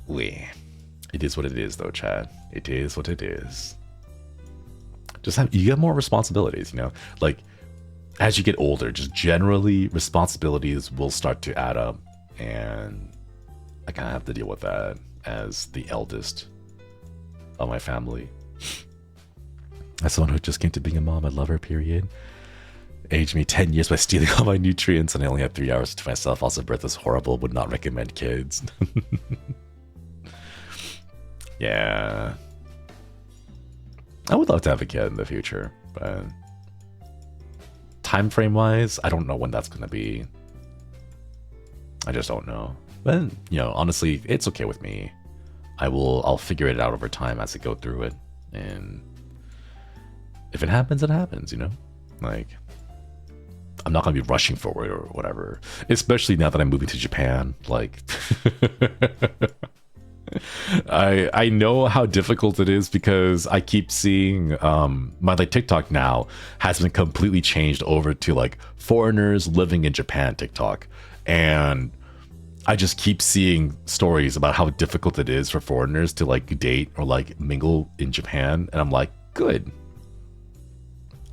it is what it is though, Chad. It is what it is. Just you get more responsibilities, you know, like as you get older, just generally responsibilities will start to add up, and I kind of have to deal with that as the eldest of my family. As someone who just came to being a mom, I love her, period. Aged me 10 years by stealing all my nutrients, and I only have 3 hours to myself. Also, birth is horrible, would not recommend kids. Yeah. I would love to have a kid in the future, but time frame wise, I don't know when that's going to be. I just don't know. But, you know, honestly, it's okay with me. I'll figure it out over time as I go through it, and if it happens, it happens, you know? Like, I'm not going to be rushing for it or whatever. Especially now that I'm moving to Japan. Like, I know how difficult it is because I keep seeing my like TikTok now has been completely changed over to like foreigners living in Japan TikTok. And I just keep seeing stories about how difficult it is for foreigners to like date or like mingle in Japan. And I'm like, good.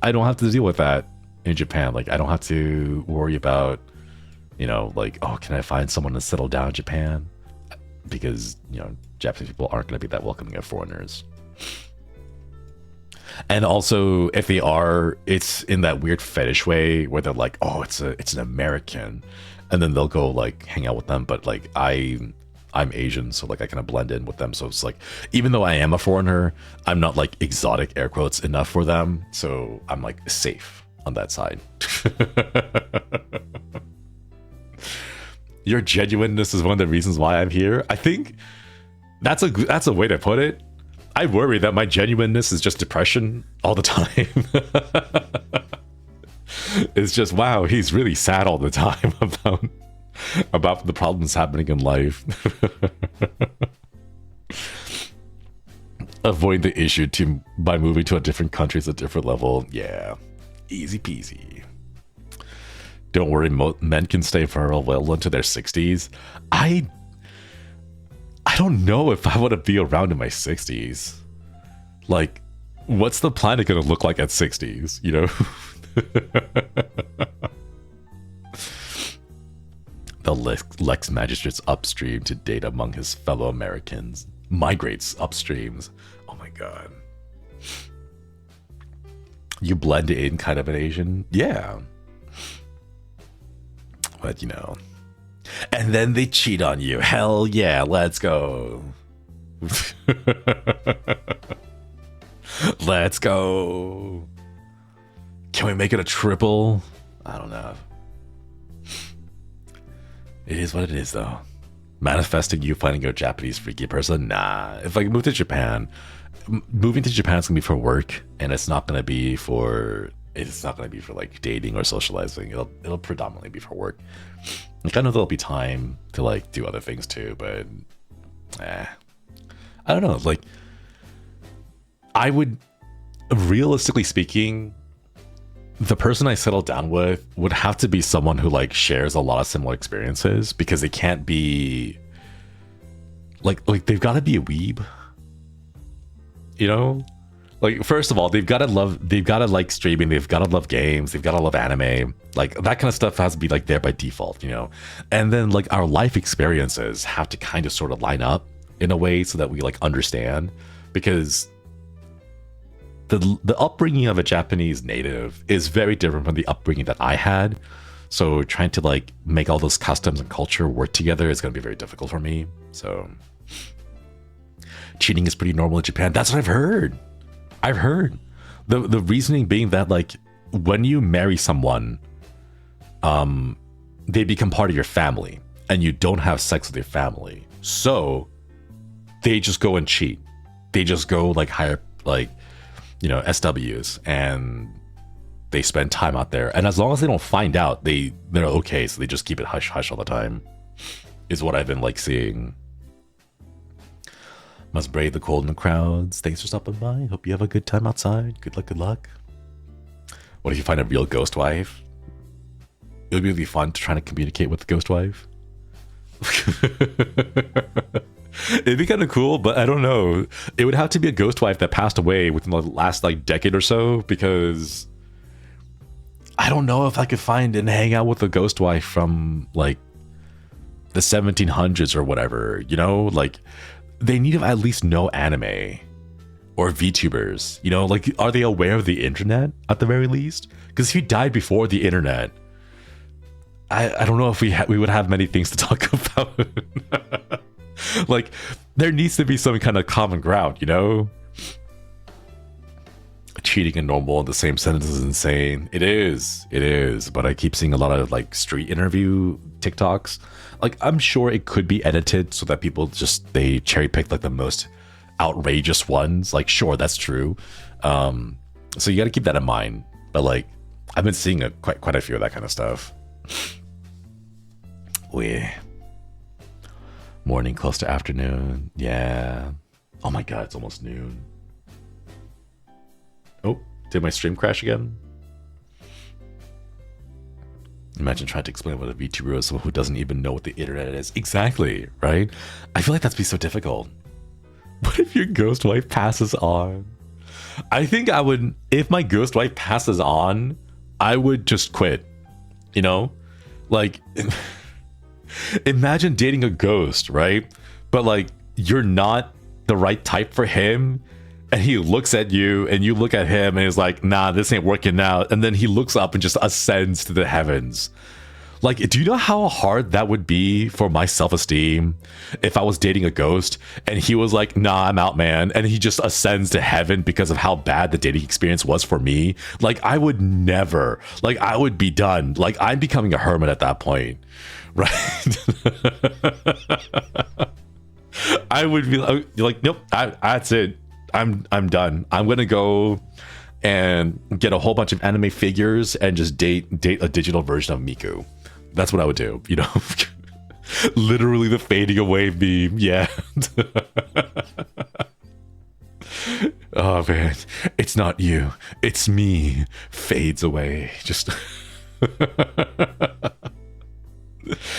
I don't have to deal with that in Japan. Like, I don't have to worry about, you know, like, oh, can I find someone to settle down in Japan? Because, you know, Japanese people aren't going to be that welcoming of foreigners. And also, if they are, it's in that weird fetish way where they're like, oh, it's an American. And then they'll go like hang out with them. But like, I'm Asian, so like I kind of blend in with them. So it's like, even though I am a foreigner, I'm not like exotic air quotes enough for them. So I'm like safe on that side. Your genuineness is one of the reasons why I'm here. I think that's a way to put it. I worry that my genuineness is just depression all the time. It's just, wow, he's really sad all the time about the problems happening in life. Avoid the issue by moving to a different country is a different level. Yeah, easy peasy. Don't worry, men can stay for well into their 60s. I don't know if I want to be around in my 60s. Like, what's the planet gonna look like at 60s, you know? The Lex Magistrates upstream to date among his fellow Americans. Migrates upstreams. Oh my god. You blend in kind of an Asian? Yeah. But, you know. And then they cheat on you. Hell yeah, let's go. Let's go. Can we make it a triple? I don't know. It is what it is, though. Manifesting you finding a Japanese freaky person? Nah. If I move to Japan, moving to Japan is gonna be for work, and it's not gonna be for like dating or socializing. It'll predominantly be for work. Like, I know there'll be time to like do other things too, but I don't know. Like, I would, realistically speaking, the person I settle down with would have to be someone who like shares a lot of similar experiences, because they can't be like they've got to be a weeb, you know? Like, first of all, they've got to like streaming, they've got to love games, they've got to love anime. Like, that kind of stuff has to be like there by default, you know? And then like our life experiences have to kind of sort of line up in a way so that we like understand, because the upbringing of a Japanese native is very different from the upbringing that I had. So trying to like make all those customs and culture work together is going to be very difficult for me. So cheating is pretty normal in Japan. That's what I've heard. The reasoning being that like when you marry someone, they become part of your family and you don't have sex with your family. So they just go and cheat. They just go like hire like, you know, SWs, and they spend time out there. And as long as they don't find out, they're okay. So they just keep it hush hush all the time, is what I've been like seeing. Must brave the cold in the crowds. Thanks for stopping by. Hope you have a good time outside. Good luck, good luck. What if you find a real ghost wife? It would be really fun to try to communicate with the ghost wife. It'd be kind of cool, but I don't know. It would have to be a ghost wife that passed away within the last like decade or so, because I don't know if I could find and hang out with a ghost wife from like the 1700s or whatever, you know? Like, they need to at least know anime or VTubers, you know? Like, are they aware of the internet at the very least? Because if you died before the internet, I don't know if we would have many things to talk about. Like, there needs to be some kind of common ground, you know? Cheating and normal in the same sentence is insane. It is, but I keep seeing a lot of like street interview TikToks. Like, I'm sure it could be edited so that people just, they cherry pick like the most outrageous ones. Like, sure, that's true. So you got to keep that in mind. But like, I've been seeing quite a few of that kind of stuff. Morning close to afternoon. Yeah. Oh my god, it's almost noon. Oh, did my stream crash again? Imagine trying to explain what a VTuber is to someone who doesn't even know what the internet is. Exactly, right? I feel like that'd be so difficult. What if your ghost wife passes on? I think I would, if my ghost wife passes on, I would just quit. You know? Like, imagine dating a ghost, right? But like, you're not the right type for him, and he looks at you and you look at him and he's like, nah, this ain't working out. And then he looks up and just ascends to the heavens. Like, do you know how hard that would be for my self-esteem if I was dating a ghost and he was like, nah, I'm out, man, and he just ascends to heaven because of how bad the dating experience was for me? Like, I would never, like, I would be done. Like, I'm becoming a hermit at that point, right? I would be like, nope, that's it. I'm done. I'm gonna go and get a whole bunch of anime figures and just date a digital version of Miku. That's what I would do, you know. Literally the fading away meme. Yeah. Oh man, it's not you, it's me. Fades away. Just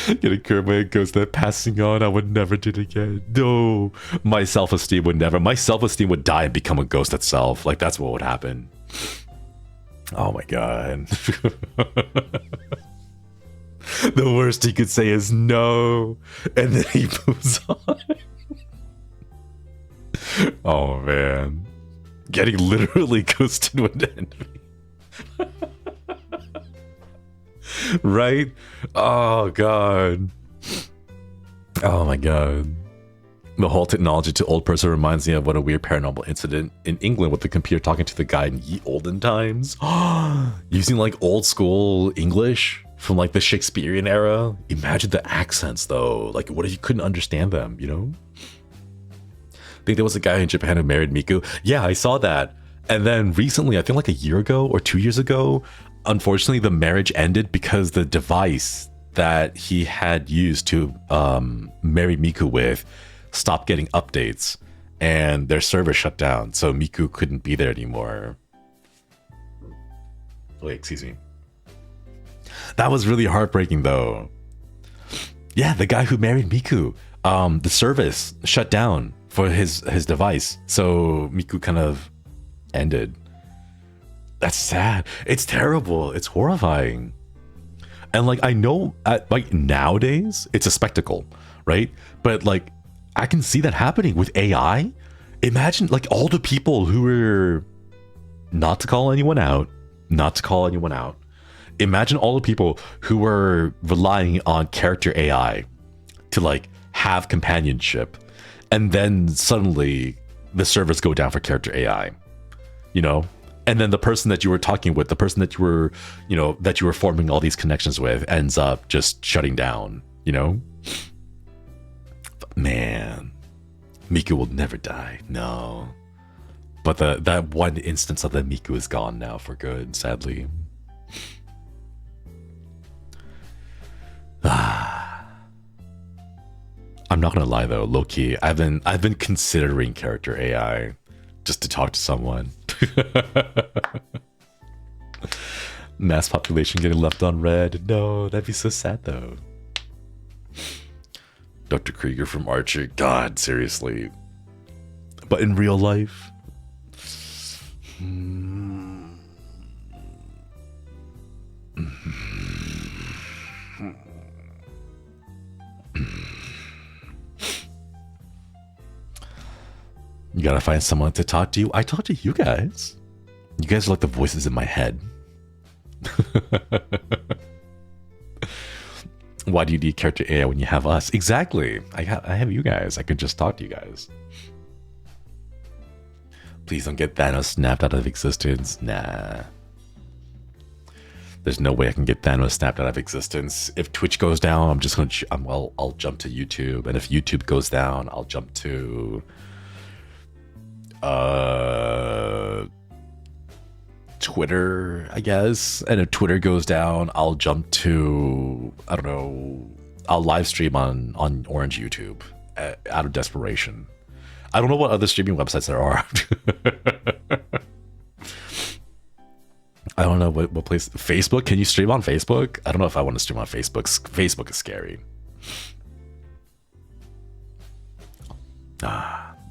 Getting cured by a ghost that passing on, I would never do it again. No, my self-esteem would never. My self-esteem would die and become a ghost itself. Like that's what would happen. Oh my god. The worst he could say is no, and then he moves on. Oh man, getting literally ghosted would end me. Right? Oh god. Oh my god. The whole technology to old person reminds me of what a weird paranormal incident in England with the computer talking to the guy in ye olden times. Using like old school English from like the Shakespearean era. Imagine the accents though. Like what if you couldn't understand them, you know? I think there was a guy in Japan who married Miku. Yeah, I saw that. And then recently, I think like a year ago or 2 years ago, unfortunately the marriage ended because the device that he had used to marry Miku with stopped getting updates and their server shut down, so Miku couldn't be there anymore. Wait, excuse me. That was really heartbreaking though. Yeah, the guy who married Miku, the service shut down for his device, so Miku kind of ended. That's sad. It's terrible. It's horrifying. And like I know like nowadays it's a spectacle, right? But like I can see that happening with AI. Imagine like all the people who were, not to call anyone out, imagine all the people who were relying on character AI to like have companionship, and then suddenly the servers go down for character AI, you know? And then the person that you were talking with, the person that you were, you know, that you were forming all these connections with ends up just shutting down, you know? But man, Miku will never die, no. But that one instance of the Miku is gone now for good, sadly. I'm not gonna lie though, low-key, I've been considering character AI just to talk to someone. Mass population getting left on red. No, that'd be so sad though. Dr. Krieger from Archer. God, seriously. But in real life, you gotta find someone to talk to you. I talk to you guys. You guys are like the voices in my head. Why do you need character AI when you have us? Exactly. I have you guys. I could just talk to you guys. Please don't get Thanos snapped out of existence. Nah. There's no way I can get Thanos snapped out of existence. If Twitch goes down, I'm just gonna. I'll jump to YouTube, and if YouTube goes down, I'll jump to Twitter, I guess. And if Twitter goes down, I'll jump to, I don't know, I'll live stream on Orange YouTube out of desperation. I don't know what other streaming websites there are. I don't know what place. Facebook? Can you stream on Facebook? I don't know if I want to stream on Facebook. Facebook is scary.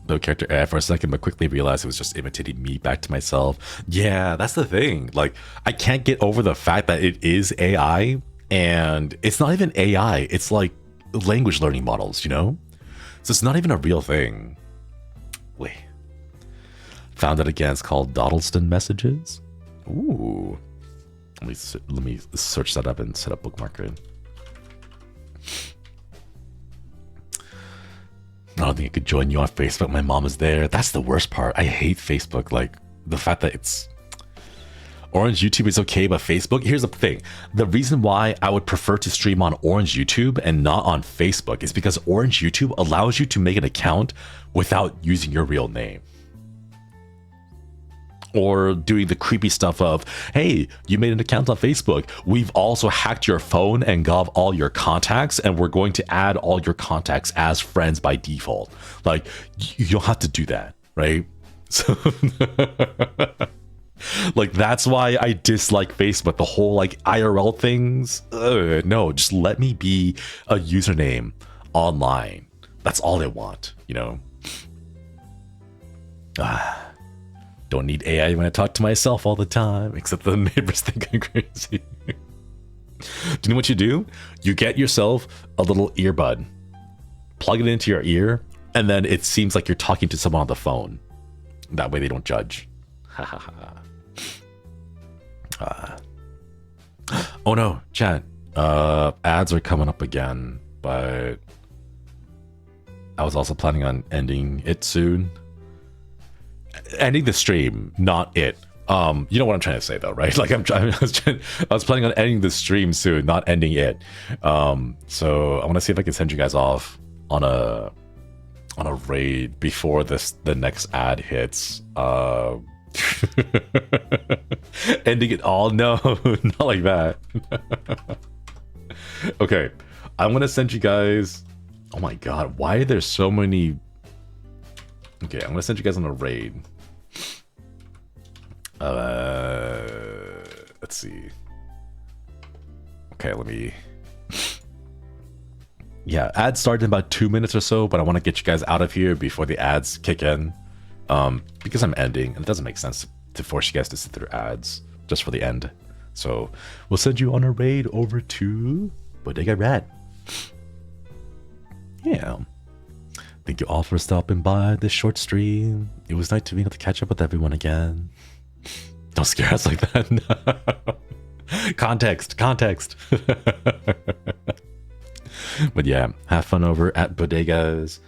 No character AI for a second, but quickly realized it was just imitating me back to myself. Yeah, that's the thing. Like, I can't get over the fact that it is AI, and it's not even AI. It's like language learning models, you know? So it's not even a real thing. Wait. Found it again. It's called Dawdleston Messages. Ooh. Let me search that up and set up bookmarker. I don't think I could join you on Facebook. My mom is there. That's the worst part. I hate Facebook. Like, the fact that it's... Orange YouTube is okay, but Facebook... Here's the thing. The reason why I would prefer to stream on Orange YouTube and not on Facebook is because Orange YouTube allows you to make an account without using your real name. Or doing the creepy stuff of, hey, you made an account on Facebook. We've also hacked your phone and got all your contacts, and we're going to add all your contacts as friends by default. Like, you don't have to do that, right? So Like that's why I dislike Facebook. The whole like IRL things. No, just let me be a username online. That's all I want, you know. Don't need AI when I talk to myself all the time, except the neighbors think I'm crazy. Do you know what you do? You get yourself a little earbud, plug it into your ear, and then it seems like you're talking to someone on the phone. That way they don't judge. Oh no, chat. Ads are coming up again, but I was also planning on ending it soon. Ending the stream, not it. You know what I'm trying to say though, right? Like I was planning on ending the stream soon, not ending it. So I want to see if I can send you guys off on a raid before the next ad hits. Ending it all? No, not like that. Okay, I'm gonna send you guys. Oh my god, why are there so many? Okay, I'm gonna send you guys on a raid. Let's see. Okay, let me. Yeah, ads start in about 2 minutes or so, but I want to get you guys out of here before the ads kick in. Because I'm ending, and it doesn't make sense to force you guys to sit through ads just for the end. So we'll send you on a raid over to Bodega Rat. Yeah. Thank you all for stopping by this short stream. It was nice to be able to catch up with everyone again. Don't scare us like that. Context. But yeah, have fun over at Bodegas.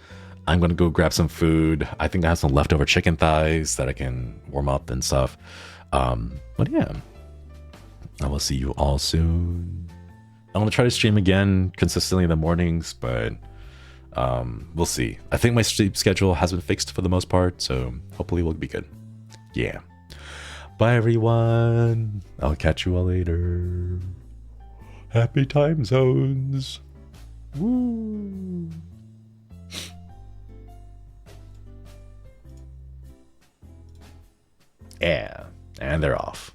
I'm gonna go grab some food. I think I have some leftover chicken thighs that I can warm up and stuff. But yeah, I will see you all soon. I'm gonna try to stream again consistently in the mornings, but we'll see. I think my sleep schedule has been fixed for the most part, so hopefully we'll be good. Yeah. Bye everyone. I'll catch you all later. Happy time zones. Woo. Yeah, and they're off.